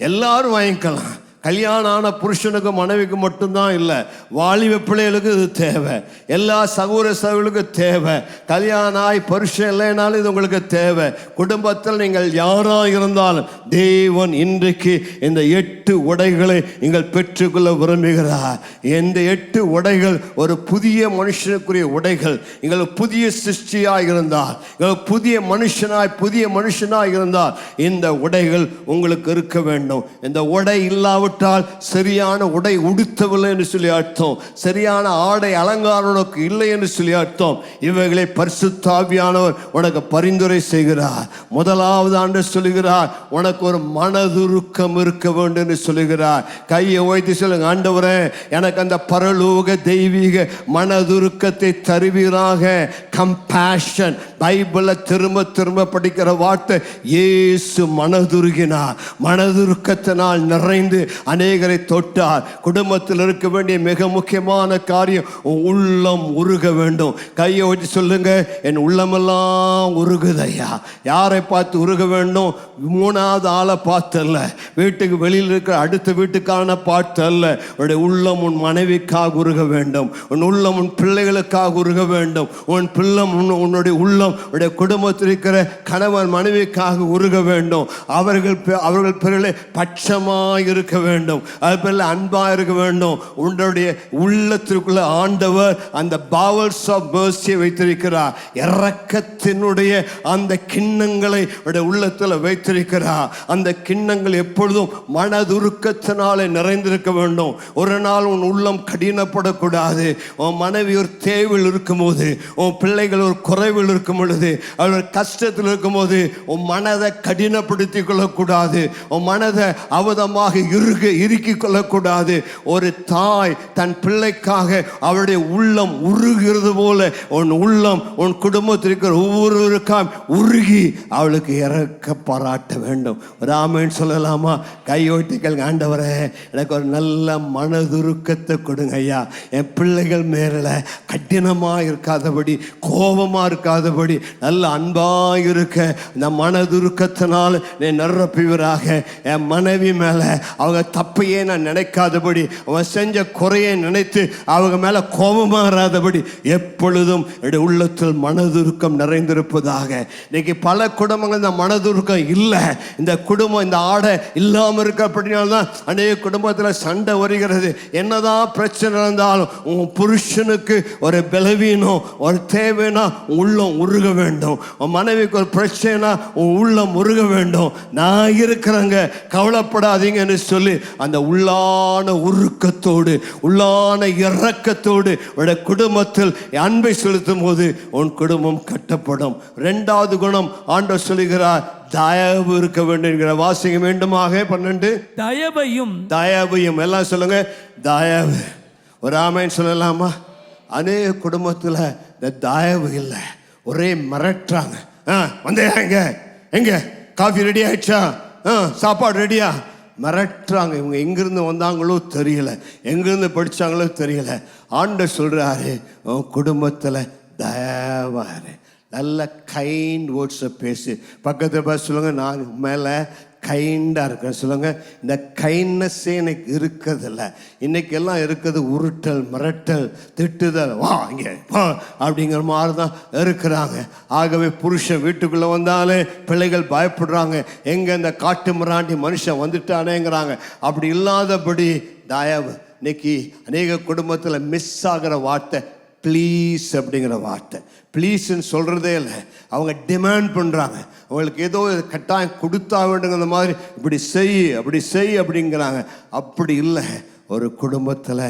எல்லாரும் வாங்கிக்கலாம். கல்யாணம் ஆன புருஷனுக்கு மனைவிக்கு மட்டும்தான் இல்லை, வாலிப பிள்ளைகளுக்கு இது தேவை, எல்லா சகோதர சகோதரர்களுக்கும் தேவை. கல்யாணம் ஆகி புருஷன் இல்லைனாலும் இது உங்களுக்கு தேவை. குடும்பத்தில் நீங்கள் யாராக இருந்தாலும் தேவன் இன்றைக்கு இந்த 8 உடைகளை நீங்கள் பெற்றுக்கொள்ள விரும்புகிறார். இந்த 8 உடைகள் ஒரு புதிய மனுஷனுக்குரிய உடைகள். நீங்கள் புதிய சிருஷ்டியாக இருந்தால், நீங்கள் புதிய மனுஷனாய் இருந்தால் இந்த உடைகள் உங்களுக்கு இருக்க வேண்டும். இந்த உடை இல்லாவிட்டால் சரியான உடை உடுத்தவில்லை என்று சொல்லி அர்த்தம். சரியான ஆடை அலங்காரம் உனக்கு இல்லை என்று சொல்லி அர்த்தம். இவைகளை பரிசுத்த ஆவியானவர் உனக்கு பரிந்துரை செய்கிறார். முதலாவது ஆண்டு சொல்லுகிறார், உனக்கு ஒரு மனதுருக்கம் இருக்க வேண்டும் என்று சொல்லுகிறார். கையை உயர்த்தி சொல்லுங்க, ஆண்டவரே எனக்கு அந்த பரலோக தெய்வீக மனதுருக்கத்தை தருவீராக. கம்பேஷன், பைபிள திரும்ப படிக்கிற வார்த்தை, இயேசு மனதுருகினார், மனதுருக்கத்தினால் நிறைந்து அநேகரை தொட்டார். குடும்பத்தில் இருக்க வேண்டிய மிக முக்கியமான காரியம் உள்ளம் உருக வேண்டும். கையை வச்சு சொல்லுங்க, என் உள்ளமெல்லாம் உருகுதையா. யாரை பார்த்து உருக வேண்டும்? 3வது ஆளை பார்த்து அல்ல, வீட்டுக்கு வெளியில் இருக்கிற அடுத்த வீட்டுக்கான பார்த்து அல்ல. உன்னுடைய உள்ளம் உன் மனைவிக்காக உருக வேண்டும், உன் உள்ளம் உன் பிள்ளைகளுக்காக உருக வேண்டும், உன் உன்னுடைய உள்ளம் உன்னுடைய குடும்பத்தில் இருக்கிற கணவன் மனைவிக்காக உருக வேண்டும். அவர்கள் பிறகு பட்சமாய் இருக்க வேண்டும். வேண்டும். அதுபோல அன்பா இருக்க வேண்டும். உன்னுடைய உள்ளத்திற்குள்ள ஆண்டவர் அந்த bowels of mercy வைத்திருக்கிறார். இரக்கத்தினுடைய அந்த கிண்ணங்களை உள்ளத்தில் வைத்திருக்கிறார். அந்த கிண்ணங்கள் எப்பொழுதும் மனதுருக்கத்தினாலே நிறைந்திருக்க வேண்டும். ஒரு நாள் உன் உள்ளம் கடினப்படக்கூடாது. உன் மனைவி ஒரு தேவையில் இருக்கும்போது, உன் பிள்ளைகள் ஒரு குறைவில் இருக்கும் பொழுது, அவர் கஷ்டத்தில் இருக்கும்போது உன் மனதை கடினப்படுத்தி கொள்ளக்கூடாது. உன் மனதை அவதமாக இறுக்கி கொள்ளக்கூடாது. ஒரு தாய் தன் பிள்ளைக்காக அவருடைய உள்ளம் உருகிறது போல உன் உள்ளம் உன் குடும்பத்திற்கு ஒவ்வொருவருக்காக உருகி அவளுக்கு இறக்க பாராட்ட வேண்டும். ஒரு ஆமென் சொல்லலாமா? கையோட்டிகள், ஆண்டவரே எனக்கு ஒரு நல்ல மனதுருக்கத்தை கொடுங்க ஐயா. என் பிள்ளைகள் மேல கடினமாக இருக்காதபடி, கோபமாக இருக்காதபடி, நல்ல அன்பாக இருக்க இந்த மனதுருக்கத்தினால் நீ நிரப்புவீராக. என் மனைவி மேல அவங்க தப்பையே நான் நினைக்காதபடி, அவன் செஞ்ச குறையை நினைத்து அவங்க மேல கோபமாகாதபடி எப்பொழுதும் என்னுடைய உள்ளத்தில் மனதுருக்கம் நிறைந்திருப்பதாக. இன்னைக்கு பல குடும்பங்கள் இந்த மனதுருக்கம் இல்லை. இந்த குடும்பம் இந்த ஆடை இல்லாமல் இருக்க அப்படின்னால்தான் அநேக குடும்பத்தில் சண்டை வருகிறது. என்னதான் பிரச்சனை இருந்தாலும் உன் புருஷனுக்கு ஒரு பலவீனம், ஒரு தேவைனா உள்ளம் உருக வேண்டும். உன் மனைவிக்கு ஒரு பிரச்சனைனா உன் உள்ளம் உருக வேண்டும். நான் இருக்கிறேங்க, கவலைப்படாதீங்கன்னு சொல்லி அந்த உள்ளான உருக்கத்தோடு, உள்ளான இரக்கத்தோடு உடைய குடும்பத்தில் அன்பை செலுத்தும் போது உன் குடும்பம் கட்டப்படும். இரண்டாவது குணம் ஆண்டவர் சொல்லுகிறார், தயவு இருக்க வேண்டும் என்கிற. வாசிக்க வேண்டுமாக 12. தயவையும் எல்லாம் சொல்லுங்க, தயவு. ஒரு ஆமென் சொல்லலாமா? அநேக குடும்பத்தில் இந்த தயவு இல்லை, ஒரே மிரட்டுறாங்க. வந்தேங்க, எங்க காஃபி ரெடி ஆயிடுச்சா, சாப்பாடு ரெடியா, மிரட்டுறாங்க. இவங்க எங்கிருந்து வந்தாங்களோ தெரியல, எங்கிருந்து படித்தாங்களோ தெரியல. ஆண்டவர் சொல்றாரு, குடும்பத்தில் தயவாரு, நல்ல கைண்ட் வேர்ட்ஸை பேசி. பக்கத்தில் பார்த்து சொல்லுங்க, நான் மேலே கைண்டாக இருக்கேன் சொல்லுங்க. இந்த கைண்ட்னஸ்ஸே எனக்கு இருக்கிறதில்ல. இன்னைக்கு எல்லாம் இருக்கிறது உருட்டல், மிரட்டல், திட்டுதல், வா இங்கே வா அப்படிங்கிற மாதிரி தான் இருக்கிறாங்க. ஆகவே புருஷன் வீட்டுக்குள்ளே வந்தாலே பிள்ளைகள் பயப்படுறாங்க, எங்கே இந்த காட்டு மிராண்டி மனுஷன் வந்துட்டானேங்கிறாங்க. அப்படி இல்லாதபடி தயவு. இன்னைக்கு அநேக குடும்பத்தில் மிஸ் ஆகிற வார்த்தை ப்ளீஸ் அப்படிங்கிற வார்த்தை. ப்ளீஸ்ன்னு சொல்கிறதே இல்லை, அவங்க டிமாண்ட் பண்ணுறாங்க. அவங்களுக்கு ஏதோ கட்டாயம் கொடுத்தா வேண்டுங்கிற மாதிரி, இப்படி செய் அப்படி செய் அப்படிங்கிறாங்க. அப்படி இல்லை. ஒரு குடும்பத்தில்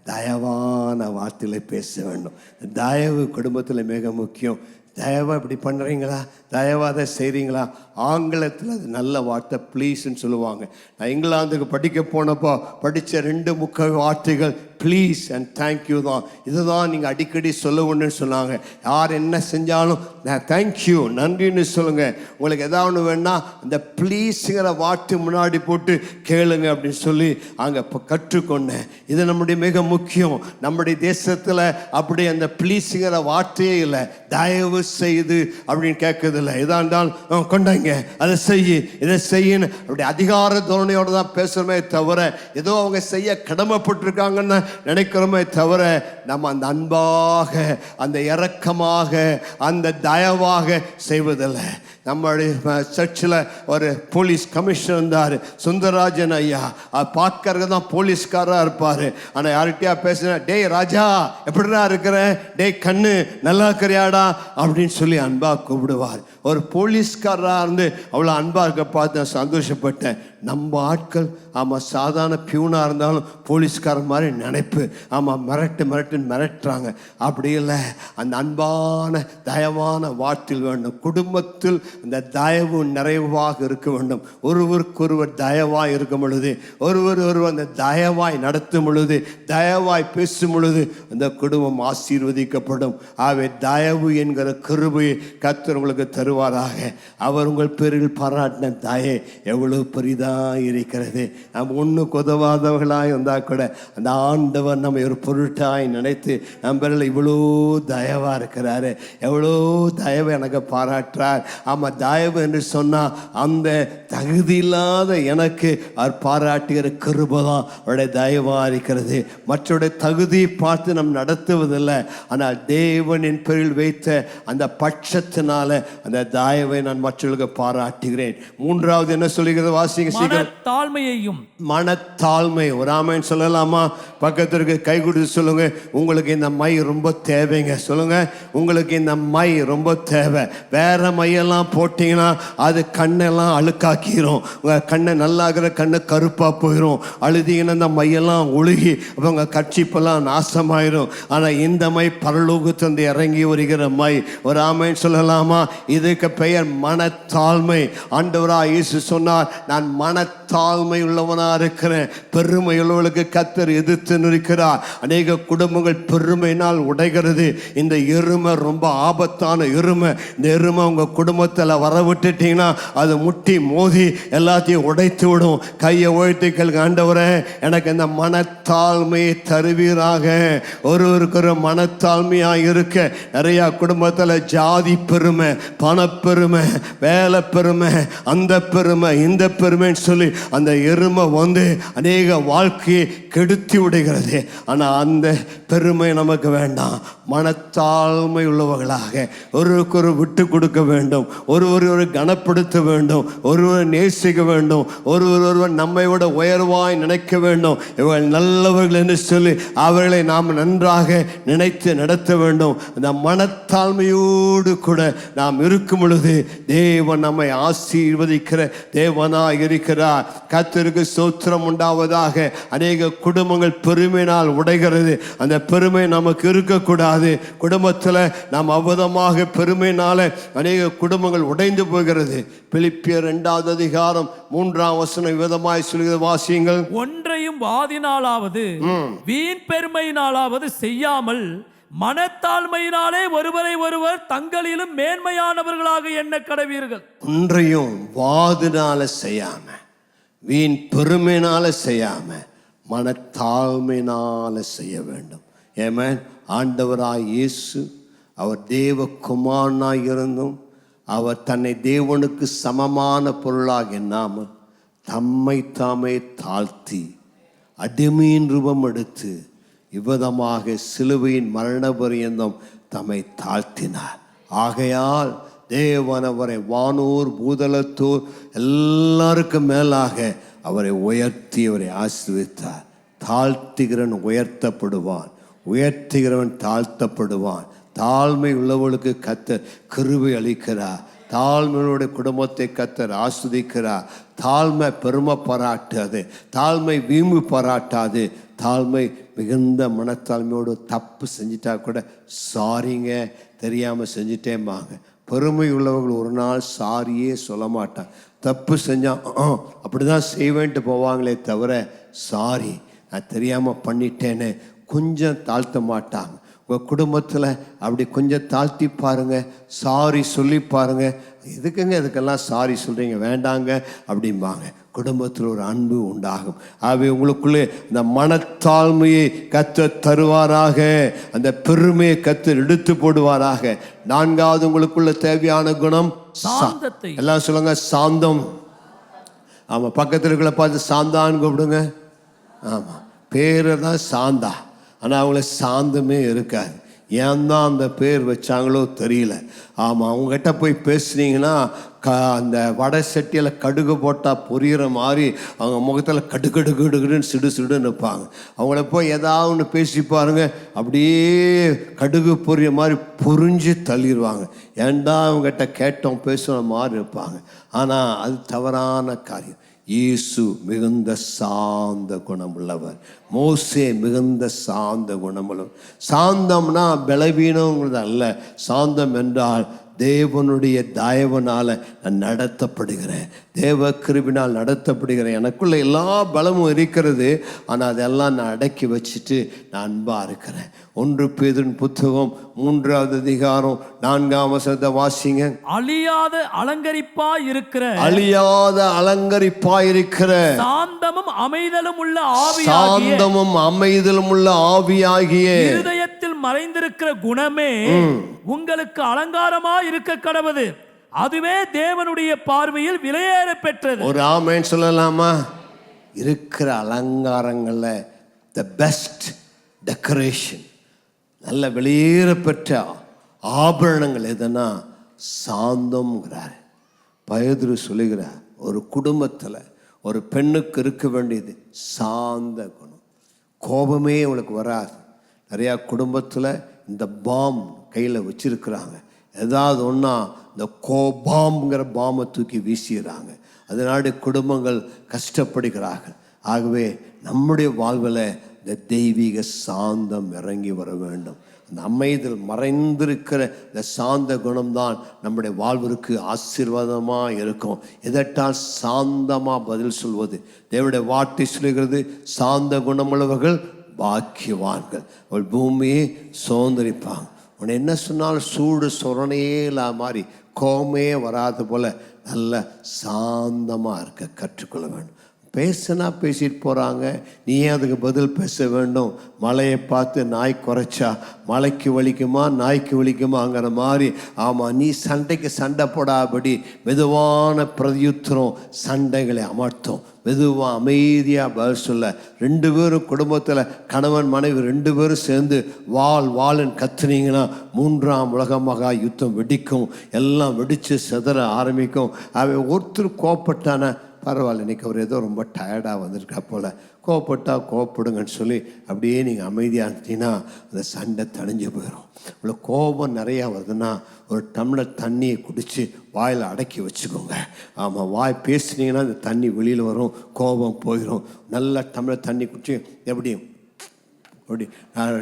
தயவான வார்த்தையில் பேச வேண்டும். தயவு குடும்பத்தில் மிக முக்கியம். தயவாக இப்படி பண்ணுறீங்களா, தயவாக செய்கிறீங்களா? ஆங்கிலத்தில் அது நல்ல வார்த்தை ப்ளீஸ்ன்னு சொல்லுவாங்க. நான் இங்கிலாந்துக்கு படிக்க போனப்போ படித்த 2 முக்கிய வார்த்தைகள் ப்ளீஸ் அண்ட் தேங்க்யூ தான். இதுதான் நீங்கள் அடிக்கடி சொல்லணும்னு சொன்னாங்க. யார் என்ன செஞ்சாலும் நான் தேங்க்யூ, நன்றின்னு சொல்லுங்கள். உங்களுக்கு எதாவது வேணா அந்த ப்ளீஸுங்கிற வார்த்தை முன்னாடி போட்டு கேளுங்க அப்படின்னு சொல்லி அங்கே இப்போ கற்றுக்கொண்டேன். இது நம்முடைய மிக முக்கியம். நம்முடைய தேசத்தில் அப்படி அந்த ப்ளீஸுங்கிற வார்த்தையே இல்லை. தயவு செய்து அப்படின்னு கேட்கறதில்லை. எதாக இருந்தாலும் கொண்டாங்க, அதை செய்யு, இதை செய்யுன்னு அப்படி அதிகார தோரணையோடு தான் பேசுகிறோமே தவிர, ஏதோ அவங்க செய்ய கடமைப்பட்டிருக்காங்கன்னு நினைக்கிறோமே தவிர, நம்ம அந்த அன்பாக, அந்த இரக்கமாக, அந்த தயவாக செய்வதில்லை. நம்மளுடைய சர்ச்சில் ஒரு போலீஸ் கமிஷனர் இருந்தார், சுந்தரராஜன் ஐயா. பார்க்கறது தான் போலீஸ்காராக இருப்பார். ஆனால் யார்கிட்டயா பேசுனா, டேய் ராஜா எப்படிடா இருக்கிற, டேய் கண்ணு நல்லா இருக்கிறியாடா அப்படின்னு சொல்லி அன்பாக கூப்பிடுவார். ஒரு போலீஸ்காரராக இருந்து அவ்வளோ அன்பாக இருக்க பார்த்து நான் சந்தோஷப்பட்டேன். நம்ம ஆட்கள் ஆமாம் சாதாரண பியூனாக இருந்தாலும் போலீஸ்காரன் மாதிரி நினைப்பு. ஆமாம் மிரட்டுன்னு மிரட்டுறாங்க. அப்படி இல்லை, அந்த அன்பான தயவான வார்த்தையில் வேண்டும். குடும்பத்தில் இந்த தயவு நிறைவாக இருக்க வேண்டும். ஒருவருக்கொருவர் தயவாய் இருக்கும் பொழுது, ஒருவர் அந்த தயவாய் நடத்தும் பொழுது, தயவாய் பேசும் பொழுது அந்த குடும்பம் ஆசீர்வதிக்கப்படும். ஆகவே தயவு என்கிற கிருபையை கர்த்தர் உங்களுக்கு தருவாராக. அவர் உங்கள் பேரில் பாராட்டின தயை எவ்வளவு பெரிதாக இருக்கிறது. நம்ம ஒன்றுக்கு உதவாதவர்களாக இருந்தால் கூட அந்த ஆண்டவர் நம்ம ஒரு பொருட்டாய் நினைத்து நம்ம பேரில் இவ்வளோ தயவாக இருக்கிறாரு, எவ்வளோ தயவை எனக்கு பாராட்டுறார். ஆமாம், தயவு என்று சொன்னால் அந்த தகுதி இல்லாத எனக்கு அவர் பாராட்டுகிற கிருபை தான் அவருடைய தயவாக இருக்கிறது. மற்றவருடைய தகுதியை பார்த்து நம்ம நடத்துவதில்லை. ஆனால் தேவனின் பேரில் வைத்த அந்த பட்சத்தினால அந்த தயவை நான் மற்றவர்களுக்கு பாராட்டுகிறேன். மூன்றாவது என்ன சொல்லுகிறது வாசிங்க. மனத்தாழ்மையையும். மனத்தாழ்மை. ஒரு ஆமென் சொல்லலாமா? பக்கத்திற்கு கை கொடுத்து சொல்லுங்க, உங்களுக்கு இந்த மை ரொம்ப தேவைங்க. சொல்லுங்க, உங்களுக்கு இந்த மை ரொம்ப தேவை. வேற மையெல்லாம் போட்டீங்கன்னா அது கண்ணெல்லாம் அழுக்காக்கிரும். உங்க கண்ணை நல்லாகிற கண்ணு கருப்பா போயிடும். அழுதிங்கன்னா இந்த மையெல்லாம் ஒழுகி அவங்க கட்சிப்பெல்லாம் நாசமாயிரும். ஆனா இந்த மை பரலோகத்திலிருந்து இறங்கி வருகிற மை. ஒரு ஆமென் சொல்லலாமா? இதுக்கு பெயர் மனத்தாழ்மை. ஆண்டவராய் இயேசு சொன்னார், நான் மனத்தாழ்மை உள்ளவனா இருக்கிறேன். பெருமை உள்ளவர்களுக்கு கர்த்தர் எதிர்த்து நிற்கிறார். அநேக குடும்பங்கள் பெருமையினால் உடைகிறது. இந்த எருமை ரொம்ப ஆபத்தான எருமை. இந்த எருமை உங்க குடும்பத்தில் வர விட்டுட்டீங்கன்னா அது முட்டி மோதி எல்லாத்தையும் உடைத்து விடும். கையை உயர்த்திகள், ஆண்டவரே எனக்கு இந்த மனத்தாழ்மையை தருவீராக. ஒருவருக்கு ஒரு மனத்தாழ்மையாக இருக்க நிறைய குடும்பத்தில் ஜாதி பெருமை, பணப்பெருமை, வேலை பெருமை, அந்த பெருமை, இந்த பெருமைன்னு சொல்லி அந்த எருமை வந்து அநேக வாழ்க்கையை கெடுத்து விடுகிறது. ஆனால் அந்த பெருமை நமக்கு வேண்டாம். மனத்தாழ்மை உள்ளவர்களாக ஒருவருக்கு விட்டு கொடுக்க வேண்டும், ஒருவர் கனப்படுத்த வேண்டும், ஒருவர் நேசிக்க வேண்டும், ஒருவர் நம்மை விட உயர்வாய் நினைக்க வேண்டும். இவர்கள் நல்லவர்கள் என்று சொல்லி அவர்களை நாம் நன்றாக நினைத்து நடத்த வேண்டும். அந்த மனத்தாழ்மையோடு கூட நாம் இருக்கும் பொழுது தேவன் நம்மை ஆசீர்வதிக்கிற தேவனாய் இருக்கிறார். கர்த்தருக்கு ஸ்தோத்திரம் உண்டாவதாக. அநேக குடும்பங்கள் பெருமையினால் உடைகிறது. அந்த பெருமை நமக்கு இருக்கக்கூடாது. குடும்பத்தில் நாம் அபதமாக பெருமையினால அநேக குடும்பங்கள் உடைந்து போகிறது. பிலிப்பியர் 2வது அதிகாரம் 3ஆம் வசனம் விதமாய் சொல்கிற வாசியுங்கள். ஒன்றையும் வாதினாலாவது வீண் பெருமையினாலாவது செய்யாமல் மனத்தாழ்மையினாலே ஒருவரை ஒருவர் தங்களிலும் மேன்மையானவர்களாக எண்ண கடவீர்கள். ஒன்றையும் வாதினால செய்யாம, வீண் பெருமையினால செய்யாம, மனத்தாழ்மையினால செய்ய வேண்டும். ஏமேன். ஆண்டவராய் இயேசு அவர் தேவகுமாரனாய் இருந்தும் அவர் தன்னை தேவனுக்கு சமமான பொருளாக எண்ணாமல் தம்மை தாமே தாழ்த்தி அடிமையின் ரூபம் எடுத்து இவ்விதமாக சிலுவையின் மரண பரியந்தம் தம்மை தாழ்த்தினார். ஆகையால் தேவன் அவரை வானோர் பூதலத்தோர் எல்லாருக்கும் மேலாக அவரை உயர்த்தி அவரை ஆசீர்வதித்தார். தாழ்த்துகிறவன் உயர்த்தப்படுவான், உயர்த்துகிறவன் தாழ்த்தப்படுவான். தாழ்மை உள்ளவர்களுக்கு கர்த்தர் கிருபை அளிக்கிறார். தாழ்மையோட குடும்பத்தை கர்த்தர் ஆஸ்வதிக்கிறார். தாழ்மை பெருமை பாராட்டாது, தாழ்மை வீம்பு பாராட்டாது. தாழ்மை மிகுந்த மனத்தாழ்மையோடு தப்பு செஞ்சிட்டா கூட சாரிங்க, தெரியாமல் செஞ்சிட்டேம்பாங்க. பெருமை உள்ளவர்கள் ஒரு நாள் சாரியே சொல்ல மாட்டான். தப்பு செஞ்சால் அப்படி தான் செய்வேன்ட்டு போவாங்களே தவிர சாரி நான் தெரியாமல் பண்ணிட்டேன்னு கொஞ்சம் தாழ்த்த மாட்டாங்க. உங்கள் குடும்பத்தில் அப்படி கொஞ்சம் தாழ்த்தி பாருங்க, சாரி சொல்லி பாருங்க. எதுக்குங்க இதுக்கெல்லாம் சாரி சொல்கிறீங்க, வேண்டாங்க அப்படிம்பாங்க. குடும்பத்தில் ஒரு அன்பு உண்டாகும். ஆகவே உங்களுக்குள்ளே இந்த மனத்தாழ்மையை கர்த்தர் தருவாராக, அந்த பெருமையை கர்த்தர் எடுத்து போடுவாராக. 4வது உங்களுக்குள்ள தேவையான குணம் சாந்தத்தை. எல்லாம் சொல்லுங்க, சாந்தம். ஆமாம், பக்கத்தில் இருக்கிற பார்த்து சாந்தான்னு கூப்பிடுங்க. ஆமாம், பேர் தான் சாந்தா, ஆனால் அவங்கள சாந்தமே இருக்காது. ஏன் தான் அந்த பேர் வச்சாங்களோ தெரியல. ஆமாம், அவங்ககிட்ட போய் பேசுனீங்கன்னா அந்த வடை சட்டியில் கடுகு போட்டால் பொரியிற மாதிரி அவங்க முகத்தில் கடுகடுன்னு சிடுன்னு இருப்பாங்க. அவங்கள போய் ஏதாவது ஒன்று பேசி பாருங்க, அப்படியே கடுகு பொரிய மாதிரி பொறிஞ்சு தள்ளிடுவாங்க. ஏண்டா அவங்ககிட்ட கேட்டோம் பேசுகிற மாதிரி இருப்பாங்க. ஆனால் அது தவறான காரியம். இயேசு மிகுந்த சாந்த குணம் உள்ளவர். மோசே மிகுந்த சாந்த குணமுள்ளவர். சாந்தம்னா பலவீனங்கிறது அல்ல. சாந்தம் என்றால் தேவனுடைய தயவனால நான் நடத்தப்படுகிறேன், தேவ கிருபினால் நடத்தப்படுகிறேன். எனக்குள்ள எல்லா பலமும் இருக்கிறது, ஆனால் அதெல்லாம் நான் அடக்கி வச்சுட்டு நான் அன்பாக இருக்கிறேன். 1 பேதுரு புத்தகம் 3வது அதிகாரம் 4ஆம் வசனத்தை வாசிங்க. அழியாத அலங்கரிப்பாய் இருக்கிற, அழியாத அலங்கரிப்பாய் இருக்கிற சாந்தமும் அமைதலும் உள்ள ஆவியாகிய, சாந்தமும் அமைதலும் உள்ள ஆவியாகிய இருதயத்தில் மறைந்திருக்கிற குணமே உங்களுக்கு அலங்காரமாய் இருக்க கடவுது. அதுவே தேவனுடைய பார்வையில் விலையேற பெற்றது. ஒரு ஆமென் சொல்லலாமா? இருக்கிற அலங்காரங்கள்ல தி பெஸ்ட் டெக்கரேஷன், நல்ல வெளியேற பெற்ற ஆபரணங்கள் எதுனா சாந்தம்ங்கிறார். பேதுரு சொல்லுகிறார், ஒரு குடும்பத்தில் ஒரு பெண்ணுக்கு இருக்க வேண்டியது சாந்த குணம். கோபமே அவளுக்கு வராது. நிறையா குடும்பத்தில் இந்த பாம் கையில் வச்சிருக்கிறாங்க. ஏதாவது ஒன்றா இந்த கோபாம்ங்கிற பாம்பை தூக்கி வீசிடுறாங்க. அதனால குடும்பங்கள் கஷ்டப்படுகிறார்கள். ஆகவே நம்முடைய வாழ்வில் இந்த தெய்வீக சாந்தம் இறங்கி வர வேண்டும். அந்த அமைதியில் மறைந்திருக்கிற இந்த சாந்த குணம்தான் நம்முடைய வாழ்விற்கு ஆசீர்வாதமாக இருக்கும். எதற்றால் சாந்தமாக பதில் சொல்வது. தேவனுடைய வார்த்தை சொல்லுகிறது, சாந்த குணமுள்ளவர்கள் பாக்கியவான்கள், அவள் பூமியை சுதந்திரிப்பாங்க. உன்னை என்ன சொன்னாலும் சூடு சொரணையே இல்லாத மாதிரி கோபமே வராது போல நல்ல சாந்தமாக இருக்க கற்றுக்கொள்ள வேண்டும். பேசுனா பேசிட்டு போகிறாங்க, நீ ஏன் அதுக்கு பதில் பேச வேண்டும்? மலையை பார்த்து நாய் குறைச்சா மலைக்கு வலிக்குமா நாய்க்கு வலிக்குமாங்கிற மாதிரி. ஆமாம், நீ சண்டைக்கு சண்டை போடாபடி மெதுவான பிரதியுத்தரம் சண்டைகளை அமர்த்தும். மெதுவாக அமைதியாக பதில் சொல்ல. 2 பேரும் குடும்பத்தில் கணவன் மனைவி 2 பேரும் சேர்ந்து வாள்னு கத்துனீங்கன்னா 3ஆம் உலக மகா யுத்தம் வெடிக்கும். எல்லாம் வெடித்து சிதற ஆரம்பிக்கும். அவன் ஒருத்தர் கோப்பட்டான பரவாயில்ல, இன்றைக்கி அவர் ஏதோ ரொம்ப டயர்டாக வந்திருக்கா போல், கோவப்பட்டால் கோவப்படுங்கன்னு சொல்லி அப்படியே நீங்கள் அமைதியாக இருந்தீங்கன்னா அந்த சண்டை தணிஞ்சு போயிடும். இவ்வளோ கோபம் நிறையா வருதுன்னா ஒரு டம்ளர் தண்ணியை குடித்து வாயில் அடக்கி வச்சுக்கோங்க. ஆமாம், வாய் பேசுனீங்கன்னா அந்த தண்ணி வெளியில் வரும், கோபம் போயிடும். நல்ல டம்ளர் தண்ணி குடிச்சு அப்படி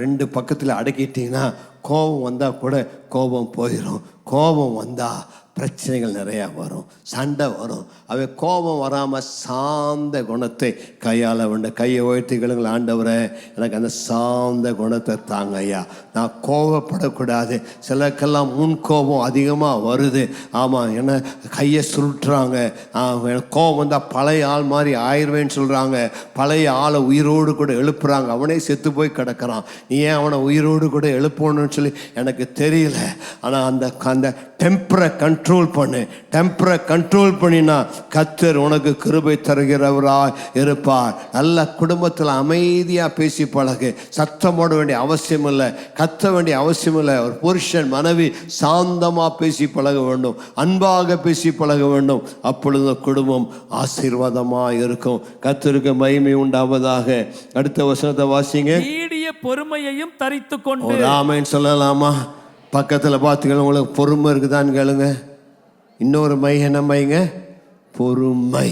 2 பக்கத்தில் அடக்கிட்டிங்கன்னா கோபம் வந்தால் கூட கோபம் போயிடும். கோபம் வந்தால் பிரச்சனைகள் நிறையா வரும், சண்டை வரும். அவை கோபம் வராமல் சாந்த குணத்தை கையாள வேண்டும். கையை உயர்த்திகளுங்கள், ஆண்டவரே எனக்கு அந்த சாந்த குணத்தை தாங்க ஐயா, நான் கோபப்படக்கூடாது. சிலருக்கெல்லாம் முன் கோபம் அதிகமாக வருது. ஆமாம், என்ன கையை சுருட்டுறாங்க. எனக்கு கோபம் வந்தால் பழைய ஆள் மாதிரி ஆயிடுவேன்னு சொல்கிறாங்க. பழைய ஆளை உயிரோடு கூட எழுப்புறாங்க. அவனே செத்து போய் கிடக்கிறான். நீ ஏன் அவனை உயிரோடு கூட எழுப்பணும்னு சொல்லி எனக்கு தெரியல. ஆனால் அந்த டெம்பரை கண்ட்ரோல் பண்ணு. டெம்பரை கண்ட்ரோல் பண்ணினா கர்த்தர் உனக்கு கிருபை தருகிறவராய் இருப்பார். நல்ல குடும்பத்தில் அமைதியாக பேசி பழகு. சத்தம் போட வேண்டிய அவசியம் இல்லை, கத்த வேண்டிய அவசியம் இல்லை. ஒரு புருஷன் மனைவி சாந்தமாக பேசி பழக வேண்டும், அன்பாக பேசி பழக வேண்டும். அப்பொழுது குடும்பம் ஆசீர்வாதமாக இருக்கும். கர்த்தருக்கு மகிமை உண்டாவதாக. அடுத்த வசனத்தை வாசிங்க. நீடிய பொறுமையையும் தரித்து கொண்டு. ஆமென் சொல்லலாமா? பக்கத்தில் பார்த்துக்கலாம், உங்களுக்கு பொறுமை இருக்குதான்னு கேளுங்க. இன்னொரு மை என்ன மைங்க? பொறுமை.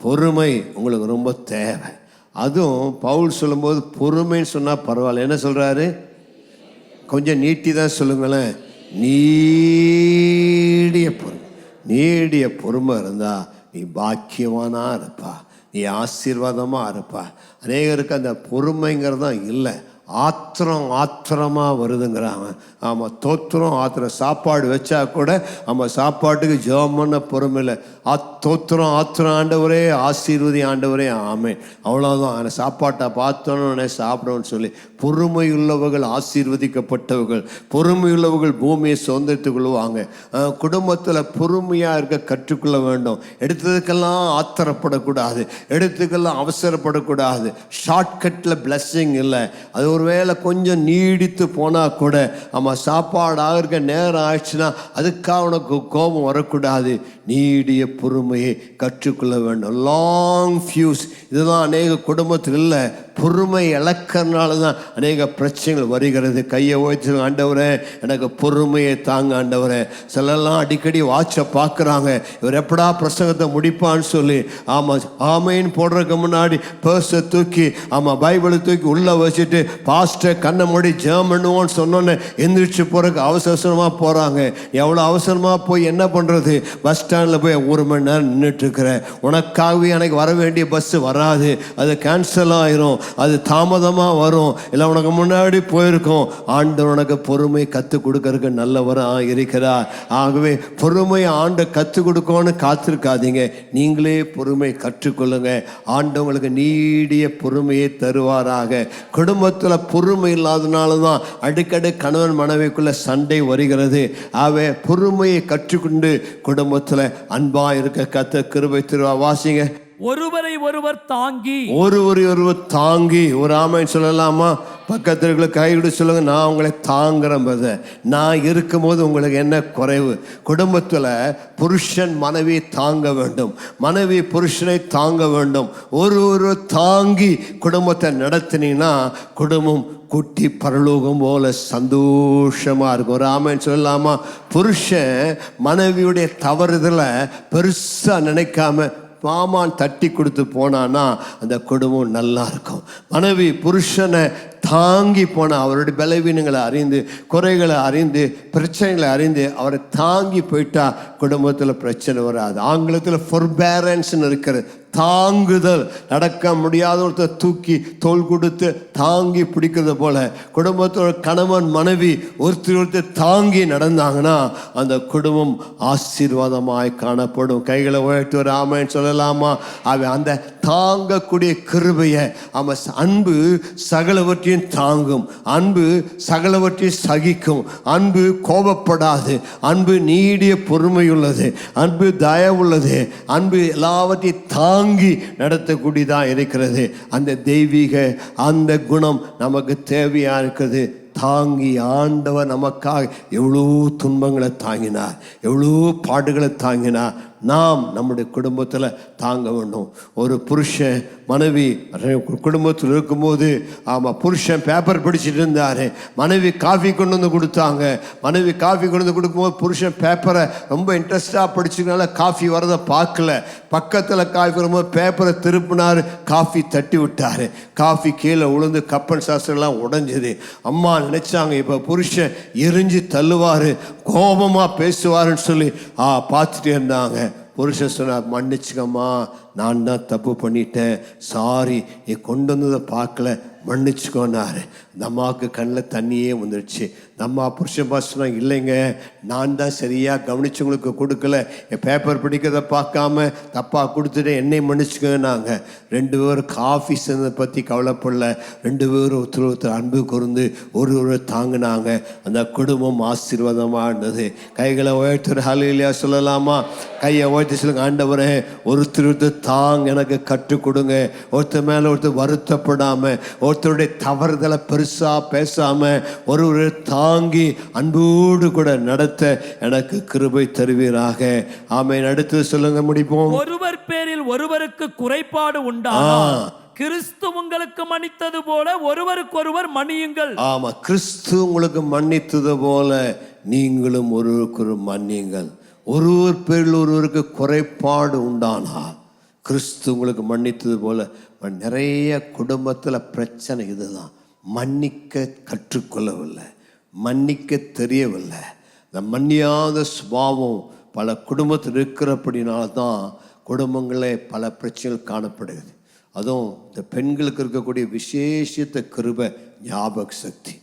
பொறுமை உங்களுக்கு ரொம்ப தேவை. அதுவும் பவுல் சொல்லும்போது பொறுமைன்னு சொன்னால் பரவாயில்ல. என்ன சொல்கிறாரு? கொஞ்சம் நீட்டி தான் சொல்லுங்களேன். நீடிய பொறுமை. நீடிய பொறுமை இருந்தால் நீ பாக்கியவானா இருப்பா, நீ ஆசீர்வாதமாக இருப்பா. அநேகருக்கு அந்த பொறுமைங்கிறதான் இல்லை, ஆத்திரமாக வருதுங்கிறாங்க. ஆமாம், தோத்திரம் ஆத்திரம். சாப்பாடு வச்சா கூட ஆமாம், சாப்பாட்டுக்கு ஜெபம் பண்ண பொறுமை இல்லை. தோத்திரம் ஆத்திரம், ஆண்டவரே ஆசீர்வதி ஆண்டவரே, ஆமென், அவ்வளோதான். அந்த சாப்பாட்டை பார்த்தோன்னு சாப்பிடணும்னு சொல்லி. பொறுமையுள்ளவர்கள் ஆசீர்வதிக்கப்பட்டவர்கள், பொறுமையுள்ளவர்கள் பூமியை சுதந்திரத்துக் கொள்வாங்க. குடும்பத்தில் பொறுமையாக இருக்க கற்றுக்கொள்ள வேண்டும். எடுத்ததுக்கெல்லாம் ஆத்திரப்படக்கூடாது, எடுத்ததுக்கெல்லாம் அவசரப்படக்கூடாது. ஷார்ட்கட்டில் பிளஸ்ஸிங் இல்லை. அது ஒரு வேளை கொஞ்சம் நீடித்து போனால் கூட ஆமாம், சாப்பாடு ஆகிருக்க நேரம் ஆயிடுச்சுன்னா அதுக்காக உனக்கு கோபம் வரக்கூடாது. நீடிய பொறுமையை கற்றுக்கொள்ள வேண்டும். லாங் ஃபியூஸ் இதுதான் அநேக குடும்பத்தில் இல்லை. பொறுமை இழக்கிறதுனால தான் அநேக பிரச்சனைகள் வருகிறது. கையை ஓய்த்து, ஆண்டவரே எனக்கு பொறுமையை தாங்க ஆண்டவரே. சிலர்லாம் அடிக்கடி வாட்சை பார்க்குறாங்க, இவர் எப்படா பிரசங்கத்தை முடிப்பான்னு சொல்லி. ஆமாம், ஆமைன்னு போடுறதுக்கு முன்னாடி பர்ஸை தூக்கி ஆமாம் பைபிளை தூக்கி உள்ளே வச்சுட்டு பாஸ்டர் கண்ணை மூடி ஜெபம் பண்ணுவோன்னு சொன்னோன்னே எந்திரிச்சு போகிறதுக்கு அவசரமாக போகிறாங்க. எவ்வளோ அவசரமாக போய் என்ன பண்ணுறது? பஸ் ஸ்டாண்டில் போய் 1 மணி நேரம் நின்றுட்டுருக்குற. உனக்காகவே எனக்கு வர வேண்டிய பஸ்ஸு வராது, அது கேன்சல் ஆயிரும், அது தாமதமாக வரும், இல்லை உனக்கு முன்னாடி போயிருக்கோம். ஆண்டவர் உனக்கு பொறுமை கற்றுக் கொடுக்கறதுக்கு நல்லவராக இருக்கிறார். ஆகவே பொறுமையை ஆண்டு கற்றுக் கொடுக்கணும்னு காத்திருக்காதீங்க, நீங்களே பொறுமை கற்றுக்கொள்ளுங்க. ஆண்டவங்களுக்கு நீடிய பொறுமையை தருவாராக. குடும்பத்தில் பொறுமை இல்லாதனால தான் அடிக்கடி கணவன் மனைவிக்குள்ள சண்டை வருகிறது. ஆகவே பொறுமையை கற்றுக்கொண்டு குடும்பத்தில் அன்பாக இருக்க கர்த்தர் கிருபை தருவார். வாசிங்க. ஒருவரை ஒருவர் தாங்கி ஒருவர் தாங்கி. ஒரு ஆமைன்னு சொல்லலாமா? பக்கத்தில் இருக்கிற கைவிட சொல்லுங்க, நான் உங்களை தாங்குறேன் பிரதர். நான் இருக்கும்போது உங்களுக்கு என்ன குறைவு? குடும்பத்தில் புருஷன் மனைவி தாங்க வேண்டும், மனைவி புருஷனை தாங்க வேண்டும். ஒரு தாங்கி குடும்பத்தை நடத்தினீங்கன்னா குடும்பம் குட்டி பரலோகம் போல சந்தோஷமா இருக்கும். ஒரு ஆமைன்னு சொல்லலாமா? புருஷன் மனைவியுடைய தவறுதலை பெருசா நினைக்காம மாமான் தட்டி கொடுத்து போனான்னா அந்த குடும்பம் நல்லா இருக்கும். மனைவி புருஷனை தாங்கி போன அவருடைய பலவீனங்களை அறிந்து, குறைகளை அறிந்து, பிரச்சனைகளை அறிந்து அவரை தாங்கி போயிட்டா குடும்பத்தில் பிரச்சனை வராது. ஆங்கிலத்தில் ஃபோர்பேரன்ஸ்னு இருக்கிறது, தாங்குதல். நடக்க முடியாத ஒருத்தர் தூக்கி தோள் கொடுத்து தாங்கி பிடிக்கிறது போல குடும்பத்தோட கணவன் மனைவி ஒருத்தர் தாங்கி நடந்தாங்கன்னா அந்த குடும்பம் ஆசீர்வாதமாய் காணப்படும். கைகளை உயர்த்தி ஒரு ஆமைன்னு சொல்லலாமா? அவன் அந்த தாங்கக்கூடிய கிருபையை, அவன் அன்பு சகலவற்றையும் தாங்கும், அன்பு சகலவற்றையும் சகிக்கும், அன்பு கோபப்படாது, அன்பு நீடிய பொறுமையுள்ளது, அன்பு தயவுள்ளது, அன்பு எல்லாவற்றையும் தாங்கி நடத்தக்கூடியதாக இருக்கிறது. அந்த தெய்வீக அந்த குணம் நமக்கு தேவையா இருக்குது. தாங்கி ஆண்டவர் நமக்காக எவ்வளோ துன்பங்களை தாங்கினார், எவ்வளோ பாடுகளை தாங்கினார். நாம் நம்முடைய குடும்பத்தில் தாங்க வேண்டும். ஒரு புருஷன் மனைவி குடும்பத்தில் இருக்கும்போது, ஆமாம், புருஷன் பேப்பர் படிச்சுட்டு இருந்தார், மனைவி காஃபி கொண்டு வந்து கொடுத்தாங்க. மனைவி காஃபி கொண்டு வந்து கொடுக்கும்போது புருஷன் பேப்பரை ரொம்ப இன்ட்ரெஸ்டாக படிச்சுக்கனால காஃபி வரதை பார்க்கல. பக்கத்தில் காஃபி வரும்போது பேப்பரை திருப்பினார், காஃபி தட்டி விட்டார், காஃபி கீழே விழுந்து கப்பன் சாஸ்திரம்லாம் உடைஞ்சது. அம்மா நினைச்சாங்க இப்போ புருஷன் எரிஞ்சு தள்ளுவார், கோபமாக பேசுவாருன்னு சொல்லி பார்த்துட்டே இருந்தாங்க. புருஷன் சொன்னார், மன்னிச்சுக்கம்மா, நான் தான் தப்பு பண்ணிட்டேன், சாரி, நீ கொண்டு வந்ததை பார்க்கல, மன்னிச்சுக்கோன்னாரு. இந்த அம்மாவுக்கு கண்ணில் தண்ணியே வந்துடுச்சு. இந்த அம்மா புருஷன் பாசனா, இல்லைங்க, நான் தான் சரியாக கவனிச்சு உங்களுக்கு கொடுக்கல, என் பேப்பர் பிடிக்கிறத பார்க்காம தப்பாக கொடுத்துட்டு என்னை மன்னிச்சுக்கோன்னாங்க. 2 பேரும் காஃபி சேர்ந்ததை பற்றி கவலைப்படல, 2 பேரும் ஒருத்தர் அன்பு கூர்ந்து ஒரு தாங்கினாங்க. அந்த குடும்பம் ஆசீர்வாதமாக இருந்தது. கைகளை உயர்த்து ஹல்லேலூயா சொல்லலாமா? கையை உயர்த்தி சொல்லுங்க, ஆண்டவரே ஒருத்தர் தாங்க எனக்கு கற்றுக் கொடுங்க. ஒருத்தர் மேலே ஒருத்தர் வருத்தப்படாமல், ஒருத்தருடைய தவறுதலை பெருசாக பேசாமல் ஒரு தாங்கி அன்போடு கூட நடத்த எனக்கு கிருபை தருவீராக. ஆமென். அடுத்து சொல்லுங்க, முடிப்போம். ஒருவர் பேரில் ஒருவருக்கு குறைபாடு உண்டானால் கிறிஸ்து உங்களுக்கு மன்னித்தது போல ஒருவருக்கொருவர் மன்னியுங்கள். ஆமா, கிறிஸ்து உங்களுக்கு மன்னித்தது போல நீங்களும் ஒருவருக்கு மன்னியுங்கள். ஒருவர் பேரில் ஒருவருக்கு குறைபாடு உண்டானால் கிறிஸ்து உங்களுக்கு மன்னித்தது போல. நிறைய குடும்பத்தில் பிரச்சனை இதுதான், மன்னிக்க கற்றுக்கொள்ளவில்லை, மன்னிக்க தெரியவில்லை. இந்த மன்னியாத சுபாவம் பல குடும்பத்தில் இருக்கிறபடினால்தான் குடும்பங்களே பல பிரச்சனைகள் காணப்படுகிறது. அதுவும் இந்த பெண்களுக்கு இருக்கக்கூடிய விசேஷத்தை கிருபை, ஞாபக சக்தி.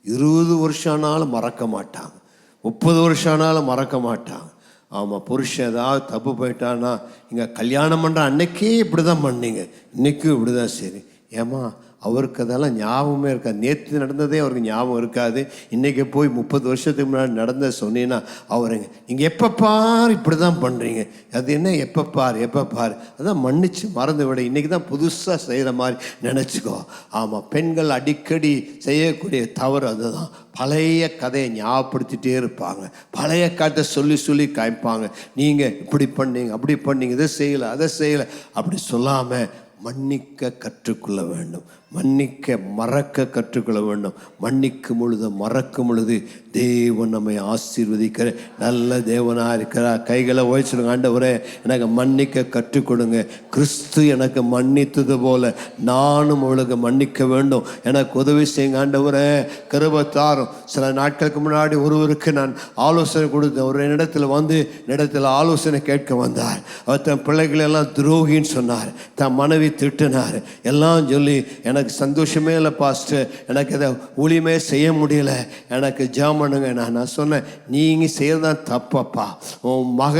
20 வருஷம் ஆனாலும் மறக்க மாட்டாங்க, 30 வருஷம் ஆனாலும் மறக்க மாட்டாங்க. ஆமாம், புருஷன் ஏதாவது தப்பு போயிட்டான்னா, இங்கே கல்யாணம் பண்ணுற அன்னைக்கே இப்படி தான் பண்ணீங்க, இன்றைக்கும் இப்படி தான். சரி, ஏமா அவருக்கு அதெல்லாம் ஞாபகமே இருக்காது, நேற்று நடந்ததே அவருக்கு ஞாபகம் இருக்காது. இன்றைக்கி போய் 30 வருஷத்துக்கு முன்னாடி நடந்த சொன்னீங்கன்னா அவருங்க, நீங்கள் எப்போ பார் இப்படி தான் பண்ணுறீங்க, அது என்ன எப்போ பார், அதான் மன்னிச்சு மறந்து விட, இன்றைக்கி தான் புதுசாக செய்கிற மாதிரி நினச்சிக்கோ. ஆமாம், பெண்கள் அடிக்கடி செய்யக்கூடிய தவறு அதுதான். பழைய கதையை ஞாபகப்படுத்திகிட்டே இருப்பாங்க, பழைய கதை சொல்லி காய்ப்பாங்க. நீங்கள் இப்படி பண்ணீங்க, அப்படி பண்ணீங்க, இதை செய்யலை, அதை செய்யலை, அப்படி சொல்லாமல் மன்னிக்க கற்றுக்கொள்ள வேண்டும், மன்னிக்க மறக்க கற்றுக்கொள்ள வேண்டும். மன்னிக்கும் பொழுது மறக்கும் பொழுது தேவன் நம்மை ஆசீர்வதிக்கிற நல்ல தேவனாக இருக்கிறார். கைகளை ஓய்ச்சிடுங்க, ஆண்டவரே எனக்கு மன்னிக்க கற்றுக் கொடுங்க. கிறிஸ்து எனக்கு மன்னித்தது போல நானும் அவளுக்கு மன்னிக்க வேண்டும், எனக்கு உதவி செய்யுங்க ஆண்டவரே, கிருபைத்தாரும். சில நாட்களுக்கு முன்னாடி ஒருவருக்கு நான் ஆலோசனை கொடுத்தேன். ஒரு இடத்துல ஆலோசனை கேட்க வந்தார். அவர் தன் பிள்ளைகளெல்லாம் துரோகின்னு சொன்னார், தன் மனைவி திட்டினார், எல்லாம் சொல்லி எனக்கு சந்தோஷமே இல்லை பாஸ்டர், எனக்கு அதை ஊழியமே செய்ய முடியல, எனக்கு ஜெபம் பண்ணுங்க. நான் சொன்னேன், நீங்கள் செய்யறதான் தப்பப்பா. உன் மக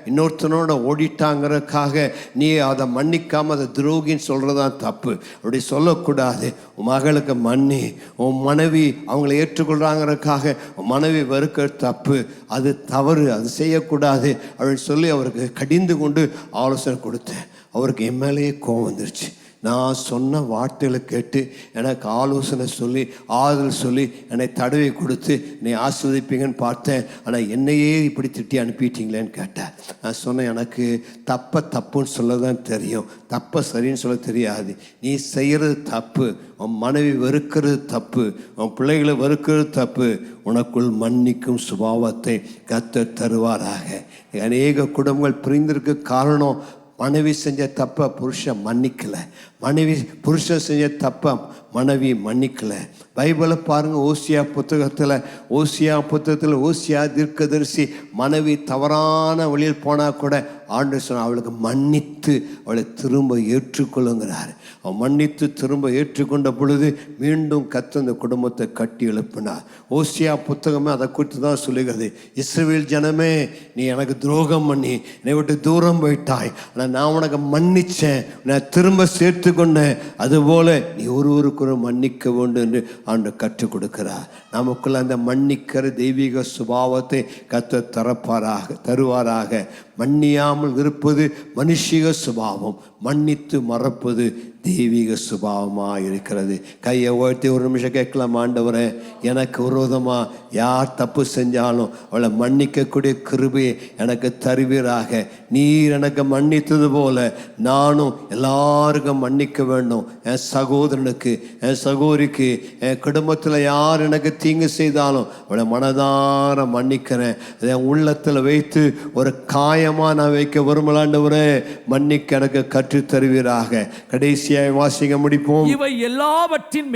இன்னொருத்தனோட ஓடிட்டாங்கிறதுக்காக நீ அதை மன்னிக்காமல் அதை துரோகின்னு சொல்கிறதான் தப்பு. அப்படி சொல்லக்கூடாது. உன் மகளுக்கு மன்னி, உன் மனைவி அவங்கள ஏற்றுக்கொள்கிறாங்கிறதுக்காக உன் மனைவி வெறுக்க தப்பு, அது தவறு, அது செய்யக்கூடாது அப்படின்னு சொல்லி அவருக்கு கடிந்து கொண்டு ஆலோசனை கொடுத்தேன். அவருக்கு என் மேலேயே கோவம் வந்துருச்சு. நான் சொன்ன வார்த்தைகளை கேட்டு எனக்கு ஆலோசனை சொல்லி ஆறுதல் சொல்லி என்னை தடவை கொடுத்து என்னை ஆஸ்வதிப்பீங்கன்னு பார்த்தேன். ஆனால் என்னையே இப்படி திட்டி அனுப்பிட்டீங்களேன்னு கேட்டேன். நான் சொன்னேன், எனக்கு தப்புன்னு சொல்ல தான் தெரியும், தப்பை சரின்னு சொல்ல தெரியாது. நீ செய்கிறது தப்பு, உன் மனைவி வெறுக்கிறது தப்பு, உன் பிள்ளைகளை வெறுக்கிறது தப்பு. உனக்குள் மன்னிக்கும் சுபாவத்தை கர்த்தர் தருவாராக. அநேக குடும்பங்கள் பிரிந்திருக்க காரணம், மனைவி செஞ்ச தப்பை புருஷன் மன்னிக்கலை, புருஷன் செஞ்ச தப்பை மனைவி மன்னிக்கலை. பைபிளை பாருங்கள், ஓசியா புத்தகத்தில் ஓசியா தீர்க்கதரிசி மனைவி தவறான வழியில் போனால் கூட ஆண்டவர் சொன்ன அவளுக்கு மன்னித்து அவளை திரும்ப ஏற்றுக்கொள்ளுங்கிறார். அவன் மன்னித்து திரும்ப ஏற்றுக்கொண்ட பொழுது மீண்டும் கர்த்தர் அந்த குடும்பத்தை கட்டி எழுப்பினார். ஓசியா புத்தகமே அதை குறித்து தான் சொல்லுகிறது. இஸ்ரவேல் ஜனமே, நீ எனக்கு துரோகம் பண்ணி என்னை விட்டு தூரம் போயிட்டாய், ஆனால் நான் உனக்கு மன்னிச்சேன், நான் திரும்ப சேர்த்து கொண்டேன். அதுபோல நீ ஒருவருக்கு மன்னிக்க வேண்டும் என்று ஆண்டவர் கற்றுக் கொடுக்கிறார். நமக்குள்ள அந்த மன்னிக்கிற தெய்வீக சுபாவத்தை கர்த்தர் தருவாராக. மன்னியாமல் இருப்பது மனுஷிக சுபாவம், மன்னித்து மறப்பது தெய்வீக சுபாவமாக இருக்கிறது. கையை உயர்த்தி ஒரு நிமிஷம் கேட்கலாம், ஆண்டவரே எனக்கு விரோதமாக யார் தப்பு செஞ்சாலும் அவளை மன்னிக்கக்கூடிய கிருபையை எனக்கு தருவீராக. நீர் எனக்கு மன்னித்தது போல நானும் எல்லாருக்கும் மன்னிக்க வேண்டும். என் சகோதரனுக்கு, என் சகோதரிக்கு, என் குடும்பத்தில் யார் எனக்கு தீங்கு செய்தாலும் அவளை மனதார மன்னிக்கிறேன். என் உள்ளத்தில் வைத்து ஒரு காயமாக நான் வைக்க விரும்பலாண்டவரே, மன்னிக்க எனக்கு கற்று தருவீராக. கடைசியாக வாசிக்க முடிப்போம். இவை எல்லாவற்றின்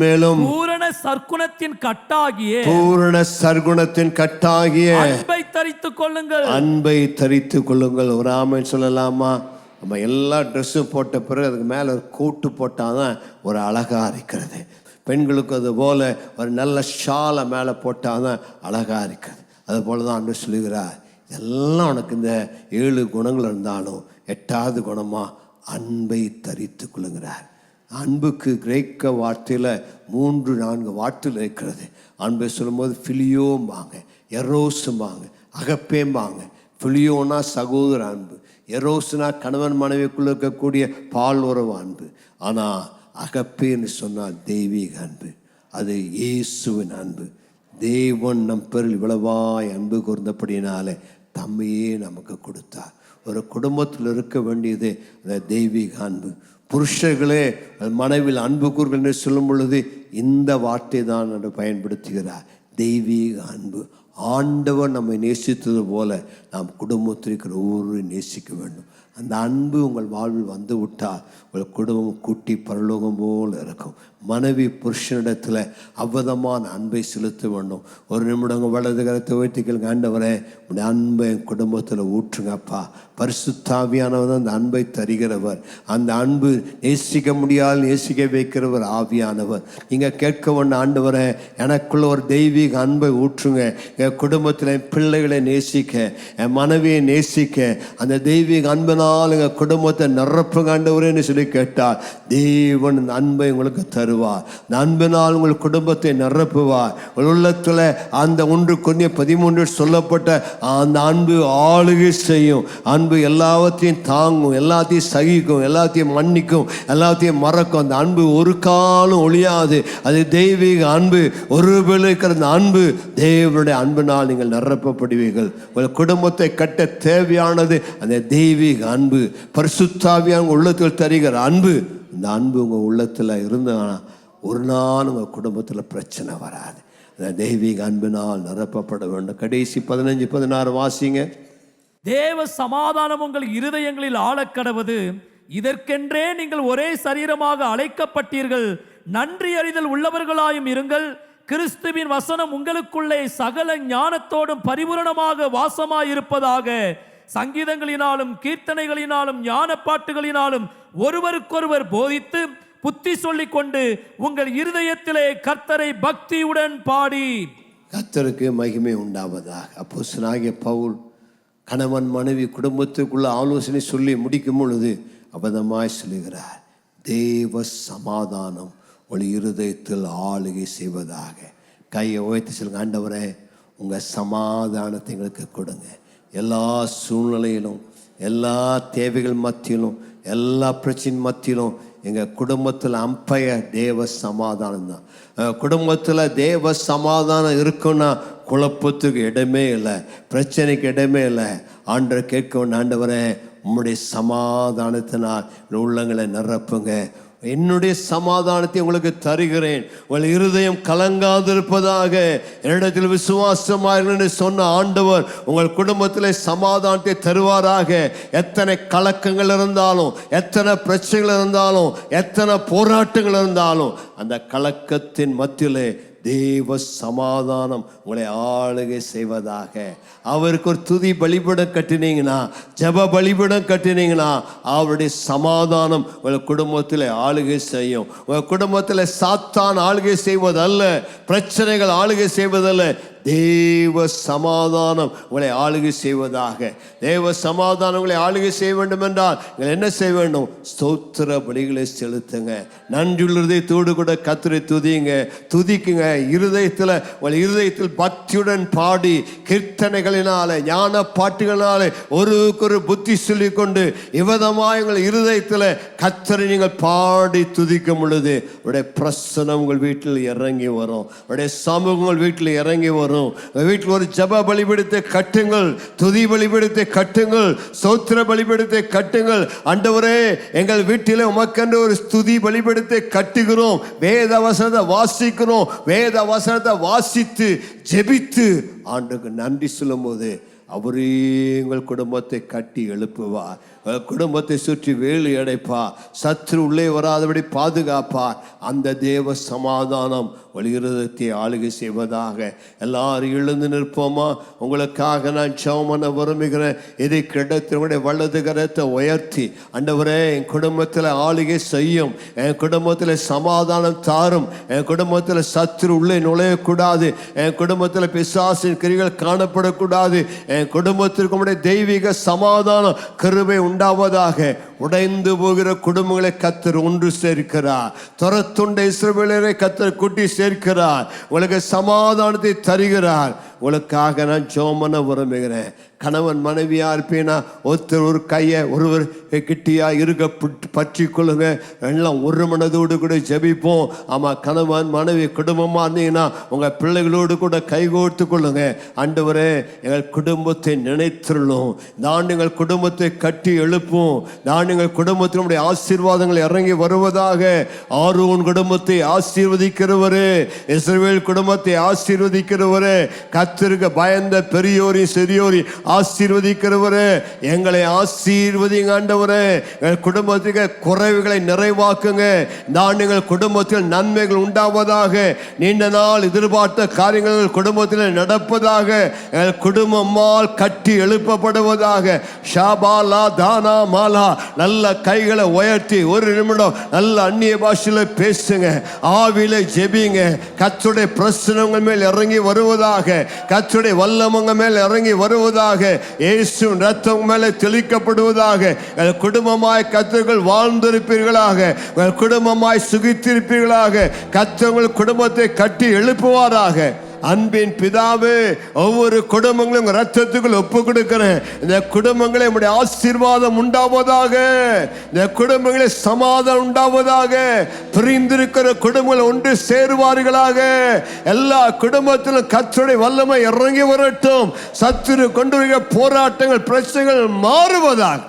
மேலும் பூரண சற்குணத்தின் கட்டாகிய அன்பை தரித்துக் கொள்ளுங்கள். ஒரு ஆமென் சொல்லலாமா? நம்ம எல்லா ட்ரெஸ்ஸும் போட்ட பிறகு அதுக்கு மேலே ஒரு கோட்டு போட்டால் தான் ஒரு அழகாக இருக்கிறது. பெண்களுக்கு அது போல ஒரு நல்ல ஷாலை மேலே போட்டால் தான் அழகாக இருக்கிறது. அது போல தான் ஆண்டவர் சொல்லுகிறார், எல்லாம் உனக்கு இந்த 7 குணங்கள் இருந்தாலும் 8வது குணமாக அன்பை தரித்து கொள்ளுங்கிறார். அன்புக்கு கிரேக்க வார்த்தையில் 3-4 வார்த்தைகள் இருக்கிறது. அன்பை சொல்லும்போது ஃபிலியோம்பாங்க, எரோஸும்பாங்க, அகப்பேம்பாங்க. ஃபிலியோனா சகோதர அன்பு, எரோஸ்னா கணவன் மனைவிக்குள்ள இருக்கக்கூடிய பால் உறவு அன்பு. ஆனால் அகப்பேன்னு சொன்னால் தெய்வீக அன்பு, அது இயேசுவின் அன்பு. தேவன் நம் பேரில் இவ்வளவாய் அன்பு கூர்ந்தபடினாலே தம்மையே நமக்கு கொடுத்தார். ஒரு குடும்பத்தில் இருக்க வேண்டியது அந்த தெய்வீக அன்பு. புருஷர்களே மனைவியில் அன்பு கூறுகள் என்று சொல்லும் பொழுது இந்த வார்த்தை தான் என்று பயன்படுத்துகிறார், தெய்வீக அன்பு. ஆண்டவர் நம்மை நேசித்தது போல நாம் குடும்பத்தில் இருக்கிற ஒவ்வொருவரையும் நேசிக்க வேண்டும். அந்த அன்பு உங்கள் வாழ்வில் வந்து விட்டால் உங்கள் குடும்பம் கூட்டி பரலோகம் போல் இருக்கும். மனைவி புருஷனிடத்தில் அவ்வளமான அன்பை செலுத்த வேண்டும். ஒரு நிமிடம் வலது கரத்தை உயர்த்திக்கலுங்க. ஆண்டவரே, உடைய அன்பை என் குடும்பத்தில் ஊற்றுங்கப்பா. பரிசுத்தாவியானவர் அந்த அன்பை தருகிறவர். அந்த அன்பு நேசிக்க முடியாது, நேசிக்க வைக்கிறவர் ஆவியானவர். நீங்கள் கேட்க வேண்டாம், ஆண்டவரே எனக்குள்ள ஒரு தெய்வீக அன்பை ஊற்றுங்க. என் குடும்பத்தில் என் பிள்ளைகளை நேசிக்க, என் மனைவியை நேசிக்க, அந்த தெய்வீக அன்பினால் எங்கள் குடும்பத்தை நிரப்புங்க ஆண்டவரேன்னு சொல்லி கேட்டால் தேவன் அந்த அன்பை உங்களுக்கு தருவார். அந்த அன்பினால் உங்கள் குடும்பத்தை நிரப்புவார். உங்கள் உள்ளத்தில் அந்த 1 கொரிந்தியர் 13 சொல்லப்பட்ட அந்த அன்பு ஆளுகை செய்யும். அன்பு எல்லாவற்றையும் தாங்கும், எல்லாத்தையும் சகிக்கும், எல்லாத்தையும் மன்னிக்கும், எல்லாத்தையும் மறக்கும். அந்த அன்பு ஒரு காலம் ஒழியாது. அது தெய்வீக அன்பு. ஒரு இருக்கிற அந்த அன்பு தேவனுடைய அன்பினால் நீங்கள் நிரப்பப்படுவீர்கள். உங்கள் குடும்பத்தை கட்ட தேவையானது அந்த தெய்வீக அன்பு. பரிசுத்தாவியான உள்ளத்தில் தருகிற அன்பு. இந்த அன்பு உங்கள் உள்ளத்தில் இருந்தால் ஒரு நாள் உங்கள் குடும்பத்தில் பிரச்சனை வராது. அந்த தெய்வீக அன்பினால் நிரப்பப்பட வேண்டும். கடைசி 15-16 வாசிங்க. தேவ சமாதானம் உங்கள் இருதயங்களில் ஆளக்கடவது, இதற்கென்றே நீங்கள் ஒரே சரீரமாக அழைக்கப்பட்டீர்கள், நன்றி அறிதல் உள்ளவர்களாயும் இருங்கள். கிறிஸ்துவின் வசனம் உங்களுக்குள்ளே சகல ஞானத்தோடும் பரிபூரணமாக வாசமாயிருப்பதாக. சங்கீதங்களினாலும் கீர்த்தனைகளினாலும் ஞான பாட்டுகளினாலும் ஒருவருக்கொருவர் போதித்து புத்தி சொல்லிக் கொண்டு உங்கள் இருதயத்திலே கர்த்தரை பக்தியுடன் பாடி. கர்த்தருக்கு மகிமை உண்டாவதாக. அப்போஸ்தலனாகிய பவுல் கணவன் மனைவி குடும்பத்துக்குள்ள ஆலோசனை சொல்லி முடிக்கும் பொழுது அபதமாய் சொல்லுகிறார், தேவ சமாதானம் ஒரு இருதயத்தில் ஆளுகை செய்வதாக. கையை உயர்த்தி சொல்லுங்க, ஆண்டவரே உங்கள் சமாதானத்தை எங்களுக்கு கொடுங்க. எல்லா சூழ்நிலையிலும் எல்லா தேவைகள் மத்தியிலும், எல்லா பிரச்சனை மத்தியிலும் எங்கள் குடும்பத்தில் அம்பையர் தேவ சமாதானம் தான். குடும்பத்தில் தேவ சமாதானம் இருக்குன்னா குழப்பத்துக்கு இடமே இல்லை, பிரச்சனைக்கு இடமே இல்லை. ஆண்டவர் கேட்க, ஆண்டவரே உம்முடைய சமாதானத்தினால் உள்ளங்களை நிரப்புங்க, என்னுடைய சமாதானத்தை உங்களுக்கு தருகிறேன், உங்கள் இருதயம் கலங்காதிருப்பதாக, என்னிடத்தில் விசுவாசமாக சொன்ன ஆண்டவர் உங்கள் குடும்பத்தில் சமாதானத்தை தருவாராக. எத்தனை கலக்கங்கள் இருந்தாலும், எத்தனை பிரச்சனைகள் இருந்தாலும், எத்தனை போராட்டங்கள் இருந்தாலும், அந்த கலக்கத்தின் மத்தியிலே தேவ சமாதானம் உங்களை ஆளுகை செய்வதாக. அவருக்கு ஒரு துதி பலிபீடம் கட்டினீங்கன்னா, ஜப பலிபீடம் கட்டினீங்கன்னா, அவருடைய சமாதானம் உங்கள் குடும்பத்தில் ஆளுகை செய்யும். உங்கள் குடும்பத்தில் சாத்தான் ஆளுகை செய்வதல்ல, பிரச்சனைகள் ஆளுகை செய்வதல்ல, தேவ சமாதானம் உங்களை ஆளுகை செய்வதாக. தேவ சமாதானம் உங்களை ஆளுகை செய்ய வேண்டும் என்றால் நீங்கள் என்ன செய்ய வேண்டும்? ஸ்தோத்திர பலிகளை செலுத்துங்க. நன்றியுள்ளதோடு கூட கர்த்தரை துதிக்குங்க. இருதயத்தில், உங்கள் இருதயத்தில் பக்தியுடன் பாடி, கீர்த்தனைகளினாலே, ஞான பாட்டுகளினாலே ஒருவருக்கொரு புத்தி சொல்லி கொண்டு இவ்விதமாய் உங்கள் இருதயத்தில் கர்த்தரை நீங்கள் பாடி துதிக்கும் பொழுது உடைய பிரசன்னம் உங்கள் வீட்டில் இறங்கி வரும், உடைய சமூகம் உங்கள் வீட்டில் இறங்கி வரும். வீட்டில் ஒரு ஜப பலிபீடத்தை கட்டுங்கள், துதி பலிபீடத்தை கட்டுங்கள், ஸ்தோத்திர பலிபீடத்தை கட்டுங்கள். ஆண்டவரே, எங்கள் வீட்டில் உமக்கென்று ஒரு ஸ்துதி பலிபீடத்தை கட்டுகிறோம், வேத வசனத்தை வாசிக்கிறோம், வேத வசனத்தை வாசித்து ஜெபித்து ஆண்டுக்கு நன்றி சொல்லும் போது அவரே எங்கள் குடும்பத்தை கட்டி எழுப்புவார், குடும்பத்தை சுற்றி வேலி அடைப்பார், சத்ரு உள்ளே வராதபடி பாதுகாப்பார். அந்த தேவ சமாதானம் இருதயத்தை ஆளுகை செய்வதாக. எல்லாரும் எழுந்து நிற்போமா? உங்களுக்காக நான் ஜெபம் பண்ண விரும்புகிறேன். இதை கிடைத்து உங்களுடைய வலது கரத்தை உயர்த்தி, ஆண்டவரே என் குடும்பத்தில் ஆளுகை செய்யும், என் குடும்பத்தில் சமாதானம் தாரும், என் குடும்பத்தில் சத்ரு உள்ளே நுழையக்கூடாது, என் குடும்பத்தில் பிசாசின் கிரிகள் காணப்படக்கூடாது, என் குடும்பத்திற்கு உடைய தெய்வீக சமாதானம் கிருபை உண்டாவதாக. உடைந்து போகிற குடும்பங்களை கர்த்தர் ஒன்று சேர்க்கிறார், துரத்துண்ட இஸ்ரவேலரை கர்த்தர் கூட்டி சேர்க்கிறார், உங்களுக்கு சமாதானத்தை தருகிறார். உங்களுக்காக நான் ஜெபம் பண்ண விரும்புகிறேன். கணவன் மனைவியா இருப்பீனா ஒருத்தர் ஒரு கையை ஒருவர் கிட்டியா இருக்க பற்றி கொள்ளுங்க, எல்லாம் ஒரு மனதோடு கூட ஜெபிப்போம். ஆமாம், கணவன் மனைவி குடும்பமாக இருந்தீங்கன்னா உங்கள் பிள்ளைகளோடு கூட கைகோர்த்து கொள்ளுங்க. ஆண்டவரே, எங்கள் குடும்பத்தை நினைத்துள்ளோம், நான் எங்கள் குடும்பத்தை கட்டி எழுப்போம், நான் எங்கள் குடும்பத்தினுடைய ஆசீர்வாதங்கள் இறங்கி வருவதாக. ஆரோன் குடும்பத்தை ஆசீர்வதிக்கிறவரே, இஸ்ரவேல் குடும்பத்தை ஆசீர்வதிக்கிறவரே, கர்த்தருக்கு பயந்த பெரியோரையும் சிறியோரையும் ஆசீர்வதிக்கிறவரே, எங்களை ஆசீர்வதிங்க ஆண்டவரே. எங்கள் குடும்பத்துக்கு குறைவுகளை நிறைவாக்குங்க. நான் எங்கள் குடும்பத்தில் நன்மைகள் உண்டாவதாக. நீண்ட நாள் எதிர்பார்த்த காரியங்கள் குடும்பத்தில் நடப்பதாக. எங்கள் குடும்பமால் கட்டி எழுப்பப்படுவதாக. ஷாபாலா தானா மாலா. நல்ல கைகளை உயர்த்தி ஒரு நிமிடம் நல்ல அந்நிய பாஷையில பேசுங்க, ஆவியில ஜெபிங்க. கர்த்தருடைய பிரசன்னங்கள் மேல் இறங்கி வருவதாக, கர்த்தருடைய வல்லமங்க மேல் இறங்கி வருவதாக, இயேசுவின் ரத்தம் மேலே தெளிக்கப்படுவதாக. குடும்பமாய் கர்த்தர்கள் வாழ்ந்திருப்பீர்களாக, குடும்பமாய் சுகித்திருப்பீர்களாக. கர்த்தர் குடும்பத்தை கட்டி எழுப்புவாராக. அன்பின் பிதாவே, ஒவ்வொரு குடும்பங்களும் ரத்தத்துக்குள் ஒப்பு கொடுக்கிறேன். இந்த குடும்பங்களை உம்முடைய ஆசீர்வாதம் உண்டாவதாக, இந்த குடும்பங்களை சமாதானம் உண்டாவதாக. பிரிந்திருக்கிற குடும்பங்கள் ஒன்று சேருவார்களாக. எல்லா குடும்பத்திலும் கர்த்தருடைய வல்லமை இறங்கி வரட்டும். சத்துரு கொண்டு வருகிற போராட்டங்கள் பிரச்சனைகள் மாறுவதாக.